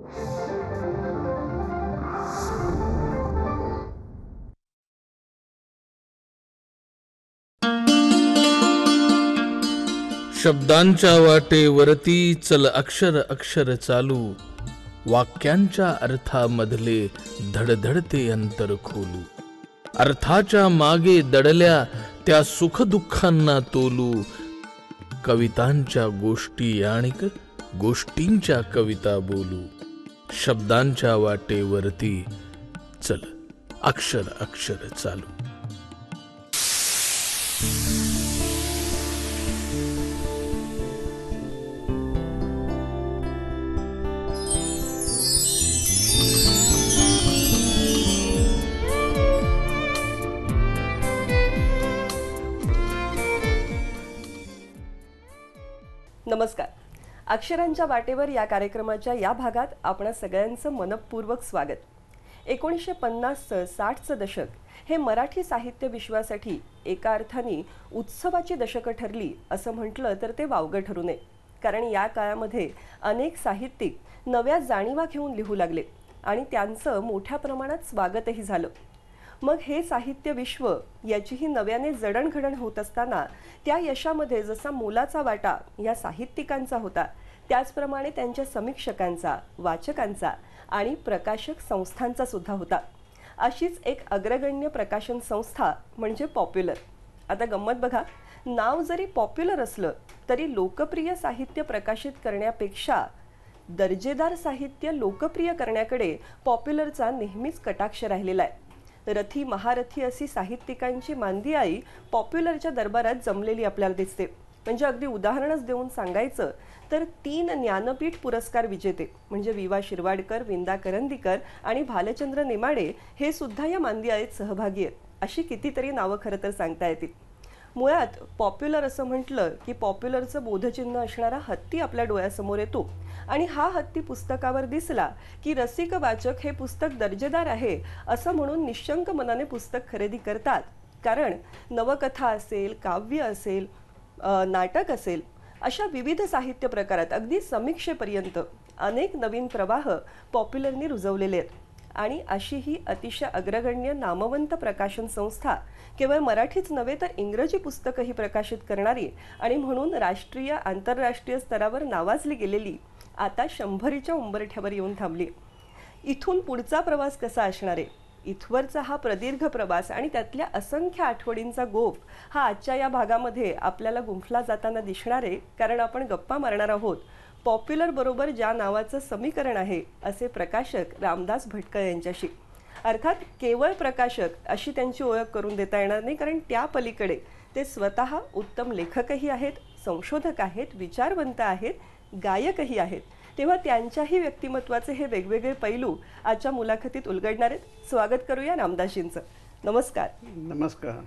शब्दांच्या वाटेवरती चल अक्षर अक्षर चालू, वाक्यांच्या अर्थामधले धडधडते अंतर खोलू, अर्थाच्या मागे दडल्या त्या सुखदुःखांना तोलू, कवितांच्या गोष्टी आणिक गोष्टींच्या कविता बोलू, शब्दांच्या वाटेवरती चल अक्षर अक्षर चालू. नमस्कार. अक्षरांच्या वाटेवर या कार्यक्रमाच्या या भागात आपणा सगळ्यांचं मनपूर्वक स्वागत. 1950चं 60चं दशक हे मराठी साहित्य विश्वासाठी एका अर्थाने उत्सवाची दशकं ठरली असं म्हटलं तर ते वावगं ठरू नये. कारण या काळामध्ये अनेक साहित्यिक नव्या जाणीवा घेऊन लिहू लागले आणि त्यांचं मोठ्या प्रमाणात स्वागतही झालं. मग हे साहित्य विश्व याचीही नव्याने जडणघडण होत असताना त्या यशामध्ये जसा मोलाचा वाटा या साहित्यिकांचा होता, त्याचप्रमाणे त्यांच्या समीक्षकांचा, वाचकांचा आणि प्रकाशक संस्थांचा सुद्धा होता. अशीच एक अग्रगण्य प्रकाशन संस्था म्हणजे पॉप्युलर. आता गंमत बघा, नाव जरी पॉप्युलर असलं तरी लोकप्रिय साहित्य प्रकाशित करण्यापेक्षा दर्जेदार साहित्य लोकप्रिय करण्याकडे पॉप्युलरचा नेहमीच कटाक्ष राहिलेला आहे. रथी महारथी अशी साहित्यिकांची मांदी आई पॉप्युलरच्या दरबारात जमलेली आपल्याला दिसते. म्हणजे अगदी उदाहरणच देऊन सांगायचं तर 3 ज्ञानपीठ पुरस्कार विजेते म्हणजे विवा शिरवाडकर, विंदा करंदीकर आणि भालचंद्र नेमाडे हे सुद्धा या मांदी आईत सहभागी आहेत. अशी कितीतरी नावं खरं तर सांगता येतील. मुळात पॉप्युलर असं म्हटलं की पॉप्युलरचं बोधचिन्ह असणारा हत्ती आपल्या डोळ्यासमोर येतो आणि हा हत्ती पुस्तकावर दिसला की रसिक वाचक हे पुस्तक दर्जेदार आहे असं म्हणून निशंक मनाने पुस्तक खरेदी करतात. कारण नवकथा असेल, काव्य असेल, नाटक असेल, अशा विविध साहित्य प्रकारात अगदी समीक्षेपर्यंत अनेक नवीन प्रवाह पॉप्युलरनी रुजवलेले आहेत. आणि अशी ही अतिशय अग्रगण्य नामवंत प्रकाशन संस्था केवळ मराठीच नव्हे तर इंग्रजी पुस्तकही प्रकाशित करणारी आणि म्हणून राष्ट्रीय आंतरराष्ट्रीय स्तरावर नावाजली गेलेली आता 100च्या उंबरठ्यावर येऊन थांबली. इथून पुढचा प्रवास कसा असणार आहे? इथवरचा हा प्रदीर्घ प्रवास आणि त्यातल्या असंख्य आठवणींचा गोफ हा आजच्या या भागामध्ये आपल्याला गुंफला जाताना दिसणार आहे. कारण आपण गप्पा मारणार आहोत पॉप्युलर बरोबर ज्या नावाचं समीकरण आहे असे प्रकाशक रामदास भटकळ यांच्याशी. अर्थात केवळ प्रकाशक अशी त्यांची ओळख करून देता येणार नाही, कारण त्या पलीकडे ते स्वतः उत्तम लेखकही आहेत, संशोधक आहेत, विचारवंत आहेत, गायकही आहेत. तेव्हा त्यांच्याही व्यक्तिमत्वाचे हे वेगवेगळे पैलू आजच्या मुलाखतीत उलगडणार आहेत. स्वागत करूया रामदासजींचं. नमस्कार. नमस्कार.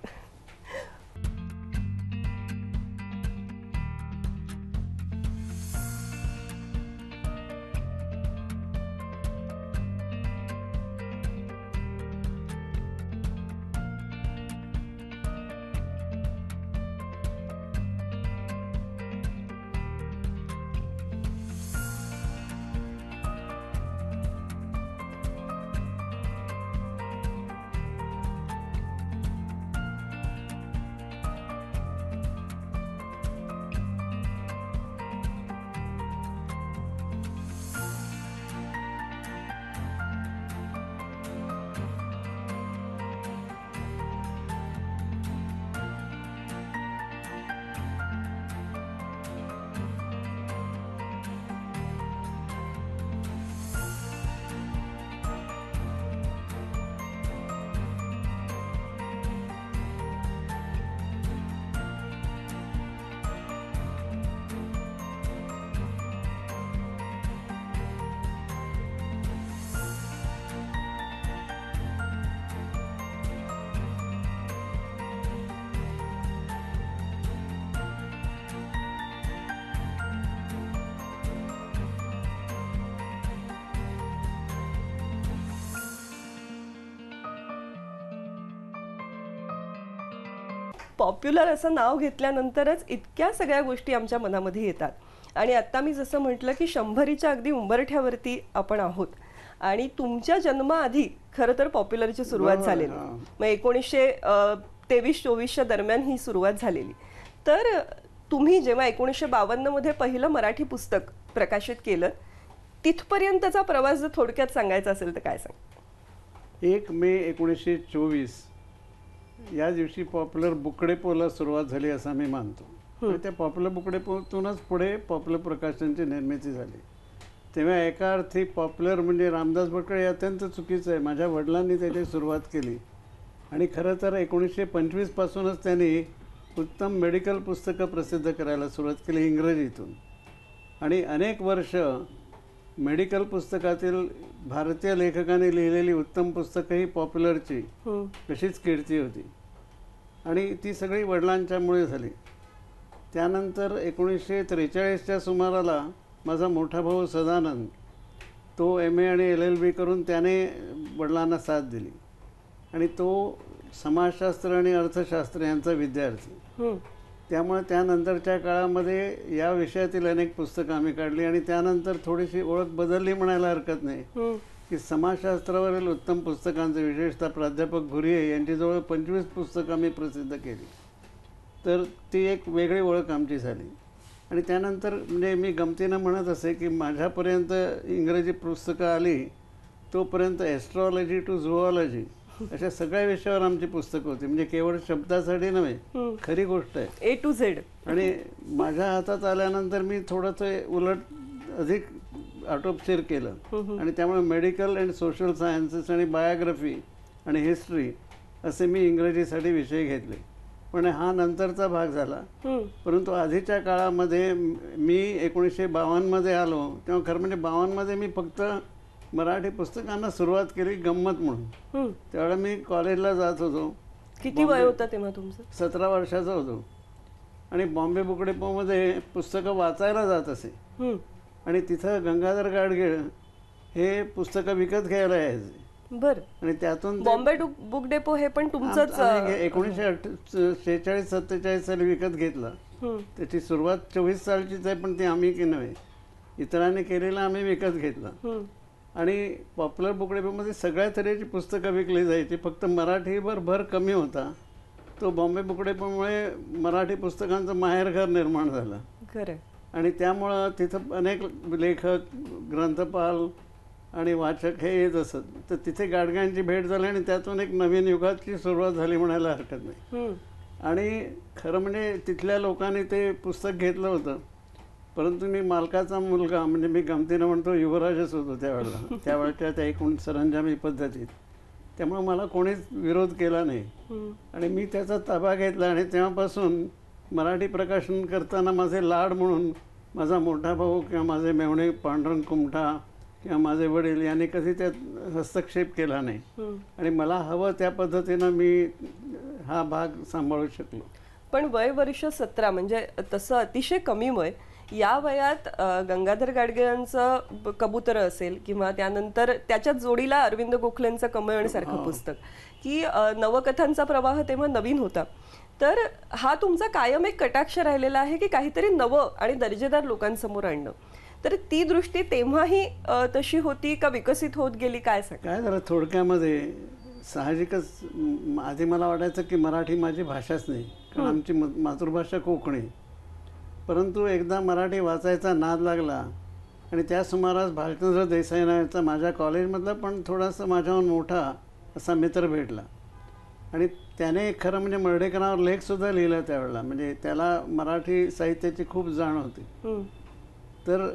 पॉप्युलर असं नाव घेतल्यानंतरच इतक्या सगळ्या गोष्टी आमच्या मनामध्ये येतात. आणि आत्ता मी जसं म्हटलं की 100च्या अगदी उंबरठ्यावरती आपण आहोत आणि तुमच्या जन्माआधी खरं तर पॉप्युलरची सुरुवात बरोबर आहे, झालेली. हां. मग 1923-24च्या दरम्यान ही सुरुवात झालेली. तर तुम्ही जेव्हा 1952 मध्ये पहिलं मराठी पुस्तक प्रकाशित केलं, तिथपर्यंतचा प्रवास जर थोडक्यात सांगायचा असेल तर काय सांग? 1 मे 1924 या दिवशी पॉप्युलर बुक डेपोला सुरुवात झाली असं मी मानतो. आणि त्या पॉप्युलर बुक डेपोतूनच पुढे पॉप्युलर प्रकाशनची निर्मिती झाली. तेव्हा एका अर्थी पॉप्युलर म्हणजे रामदास भटकळ हे अत्यंत चुकीचं आहे. माझ्या वडिलांनी त्याची सुरुवात केली आणि खरं तर 1925 पासूनच त्यांनी उत्तम मेडिकल पुस्तकं प्रसिद्ध करायला सुरुवात केली इंग्रजीतून. आणि अनेक वर्ष मेडिकल पुस्तकातील भारतीय लेखकांनी लिहिलेली उत्तम पुस्तकं ही पॉप्युलरची अशीच कीर्ती होती आणि ती सगळी वडिलांच्यामुळे झाली. त्यानंतर 1943च्या सुमाराला माझा मोठा भाऊ सदानंद, तो MA आणि LLB करून त्याने वडिलांना साथ दिली आणि तो समाजशास्त्र आणि अर्थशास्त्र यांचा विद्यार्थी. त्यामुळे त्यानंतरच्या काळामध्ये या विषयातील अनेक पुस्तकं आम्ही काढली आणि त्यानंतर थोडीशी ओळख बदलली म्हणायला हरकत नाही की समाजशास्त्रावरील उत्तम पुस्तकांचं विशेषतः प्राध्यापक घुरिये यांची जवळ 25 पुस्तकं आम्ही प्रसिद्ध केली. तर ती एक वेगळी ओळख आमची झाली. आणि त्यानंतर म्हणजे मी गमतीनं म्हणत असे की माझ्यापर्यंत इंग्रजी पुस्तकं आली तोपर्यंत ॲस्ट्रॉलॉजी टू झुऑलॉजी अशा सगळ्या विषयावर आमची पुस्तकं होती. म्हणजे केवळ शब्दासाठी नव्हे, खरी गोष्ट आहे. A to Z. आणि माझ्या हातात आल्यानंतर मी थोडंसं उलट अधिक आटोपशीर केलं आणि त्यामुळे मेडिकल अँड सोशल सायन्सेस आणि बायोग्राफी आणि हिस्ट्री असे मी इंग्रजीसाठी विषय घेतले. पण हा नंतरचा भाग झाला. परंतु आधीच्या काळामध्ये मी 1952 मध्ये आलो तेव्हा खरं म्हणजे 52 मध्ये मी फक्त मराठी पुस्तकांना सुरुवात केली गंमत म्हणून. त्यावेळेला मी कॉलेजला जात होतो. किती वय होतं तेव्हा तुमचं? 17 वर्षाचा होतो आणि बॉम्बे बुक डेपोमध्ये पुस्तकं वाचायला जात असे आणि तिथं गंगाधर गाडगीळ हे पुस्तकं विकत घ्यायला यायचे. बरं. आणि त्यातून बॉम्बे बुक डेपो हे पण तुमचंच? 1946-47 साली विकत घेतला. त्याची सुरुवात 24 सालचीच आहे पण ती आम्ही की नव्हे, इतरांनी केलेला आम्ही विकत घेतला. आणि पॉप्युलर बुक डेपोमध्ये सगळ्या तऱ्हेची पुस्तकं विकली जायची. फक्त मराठीवर भर कमी होता. तो बॉम्बे बुक डेपोमुळे मराठी पुस्तकांचं माहेरघर निर्माण झालं. खरं. आणि त्यामुळं तिथं अनेक लेखक, ग्रंथपाल आणि वाचक हे येत असत. तर तिथे गाडग्यांची भेट झाली आणि त्यातून एक नवीन युगाची सुरुवात झाली म्हणायला हरकत नाही. आणि खरं म्हणजे तिथल्या लोकांनी ते पुस्तक घेतलं होतं. परंतु मी मालकाचा मुलगा म्हणजे मी गमतीनं म्हणतो युवराजच होतो त्यावेळेला, त्यावेळेच्या त्या एकूण सरंजामी पद्धतीत. त्यामुळे मला कोणीच विरोध केला नाही आणि मी त्याचा ताबा घेतला. आणि तेव्हापासून मराठी प्रकाशन करताना माझे लाड म्हणून माझा मोठा भाऊ किंवा माझे मेवणे पांडुरंग कुमठा किंवा माझे वडील यांनी कधी त्यात हस्तक्षेप केला नाही आणि मला हवं त्या पद्धतीनं मी हा भाग सांभाळू शकलो. पण वय वर्ष 17 म्हणजे तसं अतिशय कमी वय. या वयात गंगाधर गाडगिळांचं कबूतर असेल किंवा त्यानंतर त्याच्याच जोडीला अरविंद गोखलेंचं कमळ सारखं पुस्तक, की नवकथांचा प्रवाह तेव्हा नवीन होता. तर हा तुमचा कायम एक कटाक्ष राहिलेला आहे की काहीतरी नवं आणि दर्जेदार लोकांसमोर आणणं. तर ती दृष्टी तेव्हाही तशी होती का विकसित होत गेली? काय झालं थोडक्यामध्ये साहजिकच आधी मला वाटायचं की मराठी माझी भाषाच नाही, कारण आमची मातृभाषा कोकणी. परंतु एकदा मराठी वाचायचा नाद लागला आणि त्या सुमारास भालचंद्र देसाई नावाचा माझ्या कॉलेजमधला पण थोडासा माझ्याहून मोठा असा मित्र भेटला आणि त्याने खरं म्हणजे मर्ढेकरांवर लेखसुद्धा लिहिला त्यावेळेला. म्हणजे त्याला मराठी साहित्याची खूप जाण होती. तर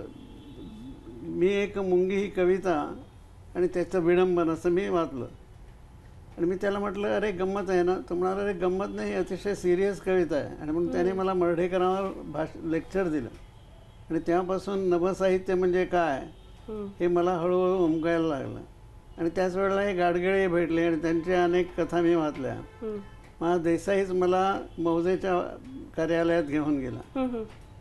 मी एक मुंगी ही कविता आणि त्याचं विडंबन असं मी वाचलं आणि मी त्याला म्हटलं अरे गंमत आहे ना. तो म्हणाला अरे गंमत नाही, अतिशय सिरियस कविता आहे. आणि म्हणून त्याने मला मर्ढेकरांवर लेक्चर दिलं आणि तेव्हापासून नवसाहित्य म्हणजे काय हे मला हळूहळू उमगायला लागलं. आणि त्याच वेळेला हे गाडगिळे भेटले आणि त्यांच्या अनेक कथा मी वाचल्या. मला देसाईच मला मौजेच्या कार्यालयात घेऊन गेला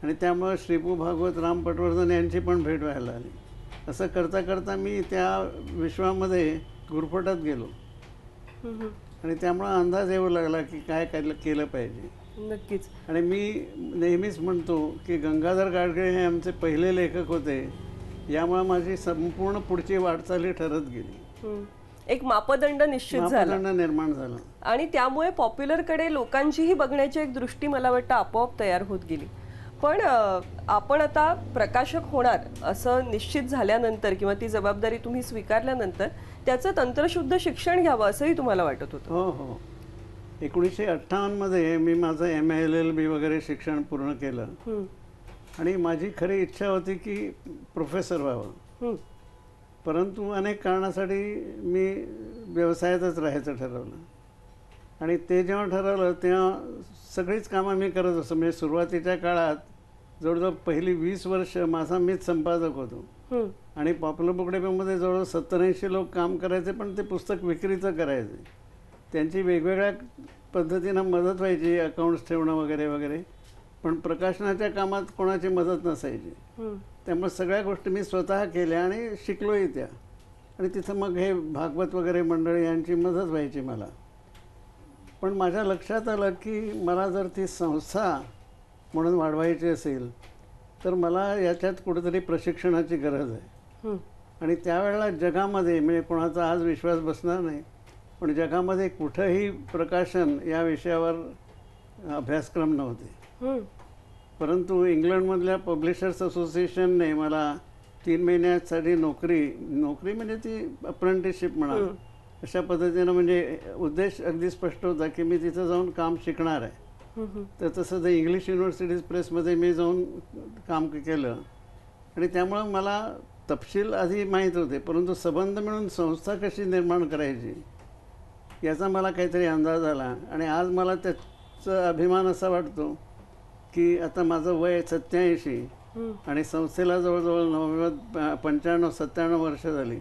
आणि त्यामुळे श्रीपू भागवत, राम पटवर्धन यांची पण भेट व्हायला आली. असं करता करता मी त्या विश्वामध्ये गुरफटत गेलो आणि त्यामुळं अंदाज येऊ लागला की काय केलं पाहिजे. नक्कीच. आणि मी नेहमीच म्हणतो की गंगाधर गाडगीळ हे आमचे पहिले लेखक होते, यामुळे माझी संपूर्ण पुढची वाटचाली ठरत गेली. हम्म. एक मापदंड निश्चित झाला मापदंड निर्माण झाला. आणि त्यामुळे पॉप्युलरकडे लोकांचीही बघण्याची एक दृष्टी मला वाटतं आपोआप तयार होत गेली. पण आपण आता प्रकाशक होणार असं निश्चित झाल्यानंतर किंवा ती जबाबदारी तुम्ही स्वीकारल्यानंतर त्याचं तंत्रशुद्ध शिक्षण घ्यावं असंही तुम्हाला वाटत होतं? हो हो. 1958मध्ये मी माझं MA-LLB वगैरे शिक्षण पूर्ण केलं. आणि माझी खरी इच्छा होती की प्रोफेसर व्हावं. परंतु अनेक कारणासाठी मी व्यवसायातच राहायचं ठरवलं. आणि ते जेव्हा ठरवलं तेव्हा सगळीच कामं मी करत असतो. म्हणजे सुरुवातीच्या काळात जवळजवळ पहिली 20 वर्ष माझा मीच संपादक होतो. आणि पॉप्युलर बुकडेपोमध्ये जवळजवळ 70-80 लोक काम करायचे, पण ते पुस्तक विक्रीचं करायचे. त्यांची वेगवेगळ्या पद्धतीनं मदत व्हायची, अकाउंट्स ठेवणं वगैरे वगैरे, पण प्रकाशनाच्या कामात कोणाची मदत नसायची. त्यामुळे सगळ्या गोष्टी मी स्वतः केल्या आणि शिकलोही त्या. आणि तिथं मग हे भागवत वगैरे मंडळी यांची मदत व्हायची मला. पण माझ्या लक्षात आलं की मला जर ती संस्था म्हणून वाढवायची असेल तर मला याच्यात कुठेतरी प्रशिक्षणाची गरज आहे. आणि त्यावेळेला जगामध्ये म्हणजे कोणाचा आज विश्वास बसणार नाही, पण जगामध्ये कुठंही प्रकाशन या विषयावर अभ्यासक्रम नव्हते. परंतु इंग्लंडमधल्या पब्लिशर्स असोसिएशनने मला 3 महिन्यासाठी नोकरी म्हणजे ती अप्रेंटिसशिप म्हणा, अशा पद्धतीनं, म्हणजे उद्देश अगदी स्पष्ट होता की मी तिथं जाऊन काम शिकणार आहे. तर तसं ते इंग्लिश युनिव्हर्सिटीज प्रेसमध्ये मी जाऊन काम केलं. आणि त्यामुळं मला तपशील आधी माहीत होते, परंतु संबंध मिळून संस्था कशी निर्माण करायची याचा मला काहीतरी अंदाज आला. आणि आज मला त्याचा अभिमान असा वाटतो की आता माझं वय 87 आणि संस्थेला जवळजवळ 95-97 वर्ष झाली.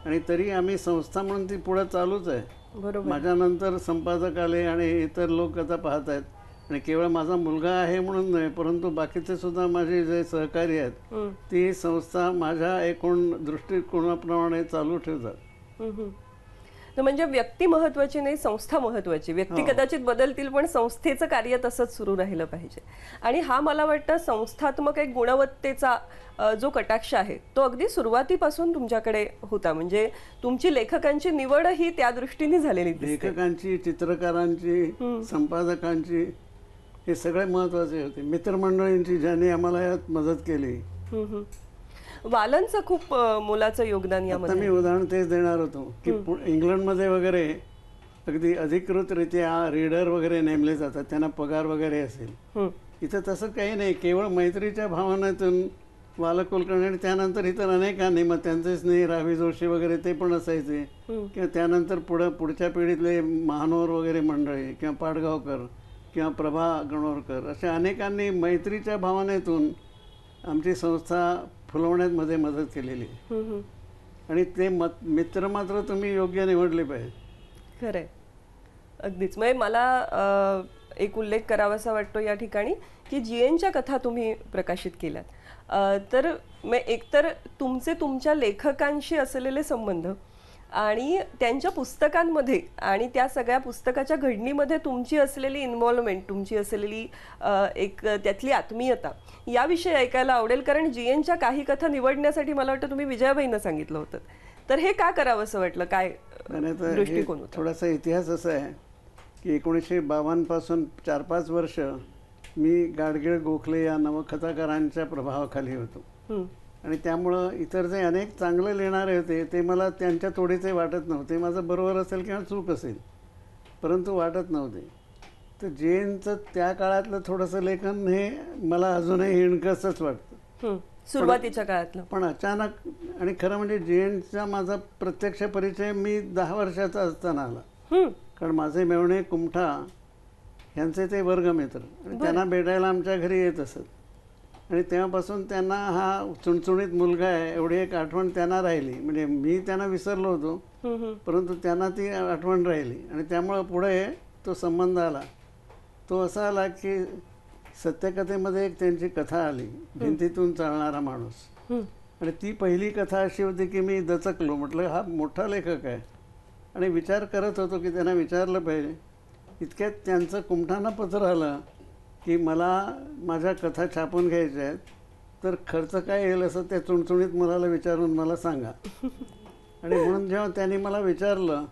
आणि तरी आम्ही संस्था म्हणून ती पुढं चालूच आहे. बरोबर. माझ्यानंतर संपादक आले आणि इतर लोक आता पाहत आहेत. आणि केवळ माझा मुलगा आहे म्हणून नाही, परंतु बाकीचे सुद्धा माझे जे सहकारी आहेत ती संस्था माझ्या एकूण दृष्टिकोनाप्रमाणे चालू ठेवतात. तर म्हणजे व्यक्ती महत्वाची नाही, संस्था महत्वाची. व्यक्ती कदाचित बदलतील पण संस्थेचं कार्य तसंच सुरू राहिलं पाहिजे. आणि हा मला वाटतं संस्थात्मक एक गुणवत्तेचा जो कटाक्ष आहे तो अगदी सुरुवातीपासून तुमच्याकडे होता. म्हणजे तुमची लेखकांची निवडही त्या दृष्टीने झालेली दिसते. लेखकांची, चित्रकारांची, संपादकांची, हे सगळे महत्वाचे होते. मित्रमंडळींची ज्यांनी आम्हाला यात मदत केली. वालनचं खूप मोलाचं योगदान यामध्ये. आता मी उदाहरण तेच देणार होतो की इंग्लंडमध्ये वगैरे अगदी अधिकृतरित्या रीडर वगैरे नेमले जातात, त्यांना पगार वगैरे असेल. इथं तसं काही नाही, केवळ मैत्रीच्या भावनेतून वाल कुलकर्णी आणि त्यानंतर इतर अनेकांनी, मग त्यांचे स्नेही रावी जोशी वगैरे ते पण असायचे, किंवा त्यानंतर पुढच्या पिढीतले महानोर वगैरे मंडळी किंवा पाडगावकर किंवा प्रभा गणोरकर, अशा अनेकांनी मैत्रीच्या भावनेतून आमची संस्था फुलवण्यामध्ये मदत केलेली. आणि ते मित्र मात्र तुम्ही योग्य निवडले पाहिजे. खरंय, अगदीच. म्हणजे मला एक उल्लेख करावासा वाटतो या ठिकाणी की जीएनच्या कथा तुम्ही प्रकाशित केल्यात. तर एकतर तुमच्या लेखकांशी असलेले संबंध आणि त्यांच्या पुस्तकांमध्ये आणि त्या सगळ्या पुस्तकाच्या घडणीमध्ये तुमची असलेली इन्व्हॉल्वमेंट, तुमची असलेली एक त्यातली आत्मीयता, याविषयी ऐकायला आवडेल. कारण जीएनच्या काही कथा निवडण्यासाठी मला वाटतं तुम्ही विजयाबाईंना सांगितलं होतं. तर हे का करावं असं वाटलं, काय दृष्टिकोन होता? थोडासा इतिहास असा आहे की 1952 पासून 4-5 वर्ष मी गाडगीळ गोखले या नवकथाकारांच्या प्रभावाखाली होतो. आणि त्यामुळं इतर जे अनेक चांगले लिहिणारे होते ते मला त्यांच्या तोडीचे वाटत नव्हते. माझं बरोबर असेल किंवा चूक असेल, परंतु वाटत नव्हते. तर जैनचं त्या काळातलं थोडंसं लेखन हे मला अजूनही हिणकसच वाटतं, सुरुवातीच्या काळातलं. पण अचानक, आणि खरं म्हणजे जैनचा माझा प्रत्यक्ष परिचय मी 10 वर्षाचा असताना आला. कारण माझे मेवणे कुमठा यांचे ते वर्गमित्र, आणि त्यांना भेटायला आमच्या घरी येत असत. आणि तेव्हापासून त्यांना हा चुणचुणीत मुलगा आहे एवढी एक आठवण त्यांना राहिली. म्हणजे मी त्यांना विसरलो होतो, परंतु त्यांना ती आठवण राहिली. आणि त्यामुळं पुढे तो संबंध आला. तो असा आला की सत्यकथेमध्ये एक त्यांची कथा आली, भिंतीतून चालणारा माणूस. आणि ती पहिली कथा अशी होती की मी दचकलो. म्हटलं हा मोठा लेखक आहे. आणि विचार करत होतो की त्यांना विचारलं पाहिजे. इतक्यात त्यांचं कुमठाना पत्र आलं की मला माझ्या कथा छापून घ्यायच्या आहेत, तर खर्च काय येईल असं त्या चुणचुणीत मुलाला विचारून मला सांगा. आणि म्हणून जेव्हा त्यांनी मला विचारलं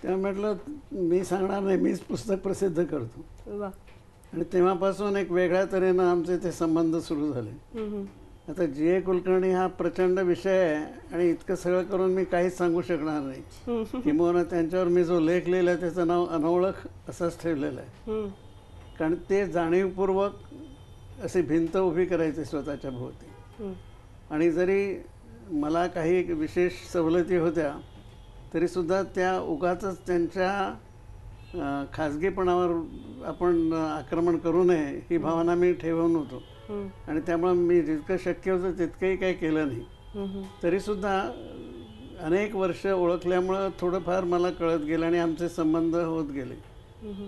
तेव्हा म्हटलं मी सांगणार नाही, मीच पुस्तक प्रसिद्ध करतो. वा. आणि तेव्हापासून एक वेगळ्या तऱ्हेनं आमचे ते संबंध सुरू झाले. आता जी.ए. कुलकर्णी हा प्रचंड विषय आहे आणि इतकं सगळं करून मी काहीच सांगू शकणार नाही. किंवा त्यांच्यावर मी जो लेख लिहिला त्याचं नाव अनोळख असंच ठेवलेलं आहे. कारण ते जाणीवपूर्वक अशी भिंत उभी करायचे स्वतःच्या भोवती. आणि जरी मला काही विशेष सवलती होत्या तरीसुद्धा त्या उगाचच त्यांच्या खाजगीपणावर आपण आक्रमण करू नये ही भावना मी ठेवून होतो. आणि त्यामुळे मी जितकं शक्य होतं तितकंही काही केलं नाही. तरीसुद्धा अनेक वर्ष ओळखल्यामुळं थोडंफार मला कळत गेलं आणि आमचे संबंध होत गेले.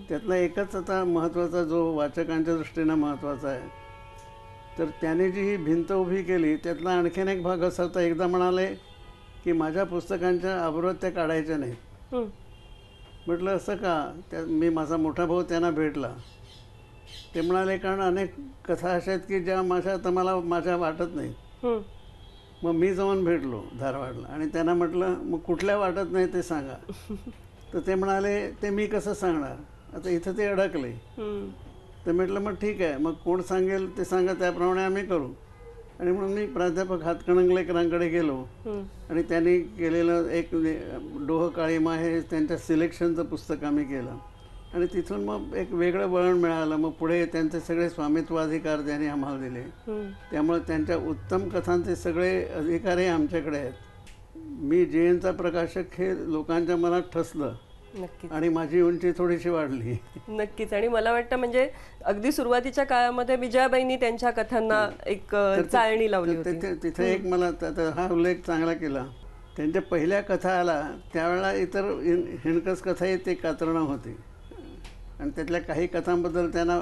त्यातला एकच आता महत्त्वाचा जो वाचकांच्या दृष्टीनं महत्त्वाचा आहे, तर त्याने जी ही भिंत उभी केली त्यातला आणखीन एक भाग असा होता. एकदा म्हणाले की माझ्या पुस्तकांच्या आवृत्त्या काढायच्या नाहीत. म्हटलं असं का? मी माझा मोठा भाऊ त्यांना भेटला. ते म्हणाले कारण अनेक कथा अशा आहेत की ज्या आता मला माझ्या वाटत नाहीत. मग मी जाऊन भेटलो धारवाडला आणि त्यांना म्हटलं मग कुठल्या वाटत नाही ते सांगा. तर ते म्हणाले ते मी कसं सांगणार, आता इथं ते अडकले. तर म्हटलं मग ठीक आहे, मग कोण सांगेल ते सांगा, त्याप्रमाणे आम्ही करू. आणि म्हणून मी प्राध्यापक हातकणंगलेकरांकडे गेलो आणि त्यांनी केलेलं एक डोह काळीमा हे त्यांच्या सिलेक्शनचं पुस्तक आम्ही केलं. आणि तिथून मग एक वेगळं वळण मिळालं. मग पुढे त्यांचे सगळे स्वामित्वाधिकार त्यांनी आम्हाला दिले. त्यामुळे त्यांच्या उत्तम कथांचे सगळे अधिकारही आमच्याकडे आहेत. मी जे.एनचा प्रकाशक हे लोकांच्या मनात ठसलं. नक्कीच. आणि माझी उंची थोडीशी वाढली. नक्कीच. आणि मला वाटतं म्हणजे अगदी सुरुवातीच्या काळामध्ये विजयाबाईंनी त्यांच्या कथांना एक चाळणी लावली होती. तिथे एक मला हा उल्लेख चांगला केला. त्यांच्या पहिल्या कथा आला त्यावेळेला इतर हिणकस कथाही ते कातरणं होती आणि त्यातल्या काही कथांबद्दल त्यांना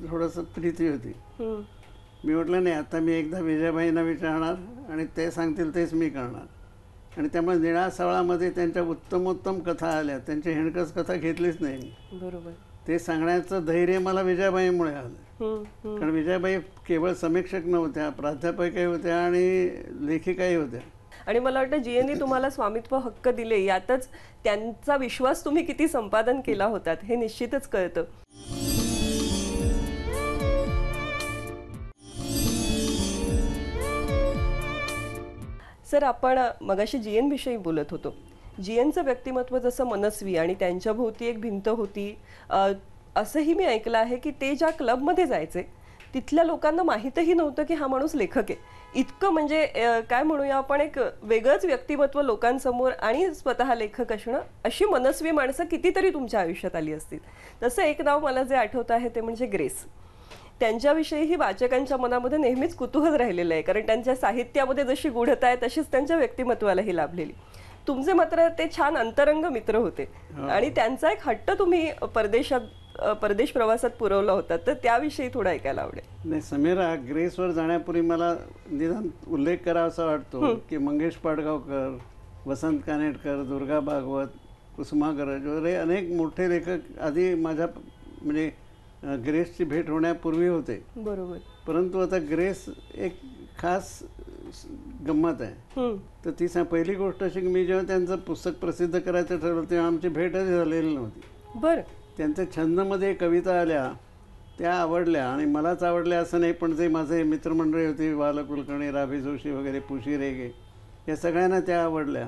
थोडंसं प्रीती होती. मी म्हटलं नाही, आता मी एकदा विजयाबाईंना विचारणार आणि ते सांगतील तेच मी करणार. आणि त्यामुळे निळा सावळामध्ये त्यांच्या उत्तमोत्तम कथा आल्या. त्यांची हिणकस कथा घेतलीच नाही. बरोबर. ते सांगण्याचं धैर्य मला विजयाबाईंमुळे आलं. कारण विजयाबाई केवळ समीक्षक नव्हत्या, प्राध्यापकही होत्या आणि लेखिकाही होत्या. आणि मला वाटतं जी.एननी तुम्हाला स्वामित्व हक्क दिले यातच त्यांचा विश्वास तुम्ही किती संपादन केला होतात हे निश्चितच कळतं. सर, आपण मगाशी जी.एन विषयी बोलत होतो. जी.एनचं व्यक्तिमत्व जसं मनस्वी आणि त्यांच्या भोवती एक भिंत होती, असंही मी ऐकलं आहे की ते ज्या क्लबमध्ये जायचे तिथल्या लोकांना माहीतही नव्हतं की हा माणूस लेखक आहे. इतकं म्हणजे काय म्हणूया आपण, एक वेगळंच व्यक्तिमत्व लोकांसमोर आणि स्वतः लेखक असणं, अशी मनस्वी माणसं कितीतरी तुमच्या आयुष्यात आली असतील. तसं एक नाव मला जे आठवतं आहे ते म्हणजे ग्रेस. त्यांच्याविषयीही वाचकांच्या मनामध्ये नेहमीच कुतूहल राहिलेलं आहे, कारण त्यांच्या साहित्यामध्ये जशी गूढता आहे तशीच त्यांच्या व्यक्तिमत्वालाही लाभलेली. तुमचे मात्र ते छान अंतरंग मित्र होते आणि त्यांचा एक हट्ट तुम्ही परदेश प्रवासात पुरवला होता, तर त्याविषयी थोडं ऐकायला आवडेल. नाही समीरा, ग्रेसवर जाण्यापूर्वी मला निदान उल्लेख करावासा वाटतो की मंगेश पाडगावकर, वसंत कानेटकर, दुर्गा भागवत, कुसुमा गरज वगैरे अनेक मोठे लेखक आधी माझ्या म्हणजे ग्रेसची भेट होण्यापूर्वी होते. बरोबर. परंतु आता ग्रेस एक खास गंमत आहे. तर ती पहिली गोष्ट अशी की मी जेव्हा त्यांचं पुस्तक प्रसिद्ध करायचं ठरवलं तेव्हा आमची भेटच झालेली नव्हती. बरं. त्यांच्या छंदमध्ये कविता आल्या, त्या आवडल्या आणि मलाच आवडल्या असं नाही, पण जे माझे मित्रमंडळी होती, बाल कुलकर्णी, राभी जोशी वगैरे, पुशी रेगे, या सगळ्यांना त्या आवडल्या.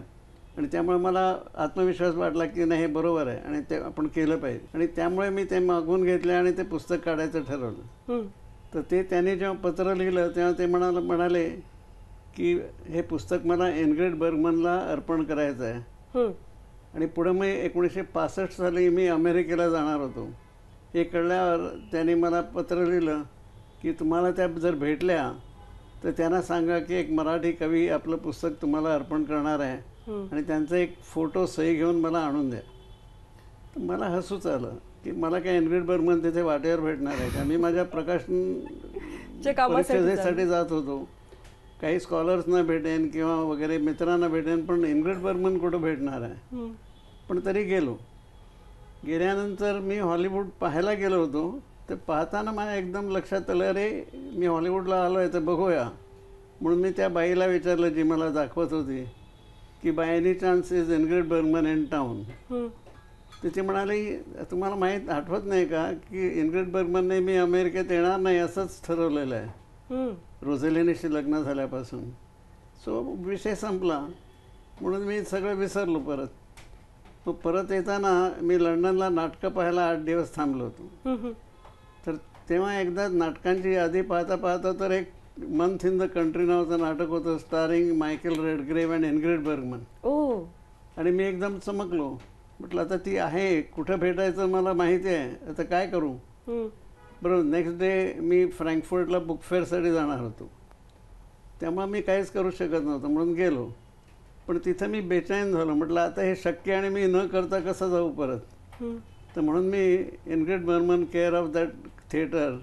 आणि त्यामुळे मला आत्मविश्वास वाटला की नाही हे बरोबर आहे आणि ते आपण केलं पाहिजे. आणि त्यामुळे मी ते मागून घेतले आणि ते पुस्तक काढायचं ठरवलं. तर ते त्यांनी जेव्हा पत्र लिहिलं तेव्हा ते म्हणाले की हे पुस्तक मला इनग्रिड बर्गमनला अर्पण करायचं आहे. आणि पुढं मी 1965 साली मी अमेरिकेला जाणार होतो. हे कळल्यावर त्यांनी मला पत्र लिहिलं की तुम्हाला त्या जर भेटल्या तर त्यांना सांगा की एक मराठी कवी आपलं पुस्तक तुम्हाला अर्पण करणार आहे आणि त्यांचा एक फोटो सही घेऊन मला आणून द्या. तर मला हसूच आलं की मला काय इनग्रिड बर्गमन तिथे वाटेवर भेटणार आहे का? मी माझ्या प्रकाशन परिषदेसाठी जात होतो, काही स्कॉलर्सना भेटेन किंवा वगैरे मित्रांना भेटेन, पण इनग्रिड बर्गमन कुठं भेटणार आहे. पण तरी गेलो. गेल्यानंतर मी हॉलिवूड पाहायला गेलो होतो. तर पाहताना माझ्या एकदम लक्षात आलं, अरे मी हॉलिवूडला आलो आहे तर बघूया. म्हणून मी त्या बाईला विचारलं जी मला दाखवत होती की by any chance is Ingrid Bergman in town. तर ती म्हणाली तुम्हाला माहीत आठवत नाही का की इनग्रिड बर्गमनने मी अमेरिकेत येणार नाही असंच ठरवलेलं आहे रोझेलिनीशी लग्न झाल्यापासून. सो विषय संपला. म्हणून मी सगळं विसरलो परत. मग परत येताना मी लंडनला नाटकं पाहायला 8 दिवस थांबलो होतो. तर तेव्हा एकदा नाटकांची यादी पाहता पाहता तर एक मंथ इन द कंट्री नावाचं नाटक होतं starring Michael Redgrave and Ingrid Bergman. आणि मी एकदम चमकलो. म्हटलं आता ती आहे, कुठं भेटायचं मला माहिती आहे, आता काय करू. बरोबर. नेक्स्ट डे मी फ्रँकफर्टला बुक फेअरसाठी जाणार होतो. त्यामुळे मी काहीच करू शकत नव्हतं म्हणून गेलो. पण तिथं मी बेचैन झालो. म्हटलं आता हे शक्य आणि मी न करता कसं जाऊ परत. तर म्हणून मी Ingrid Bergman care of that theatre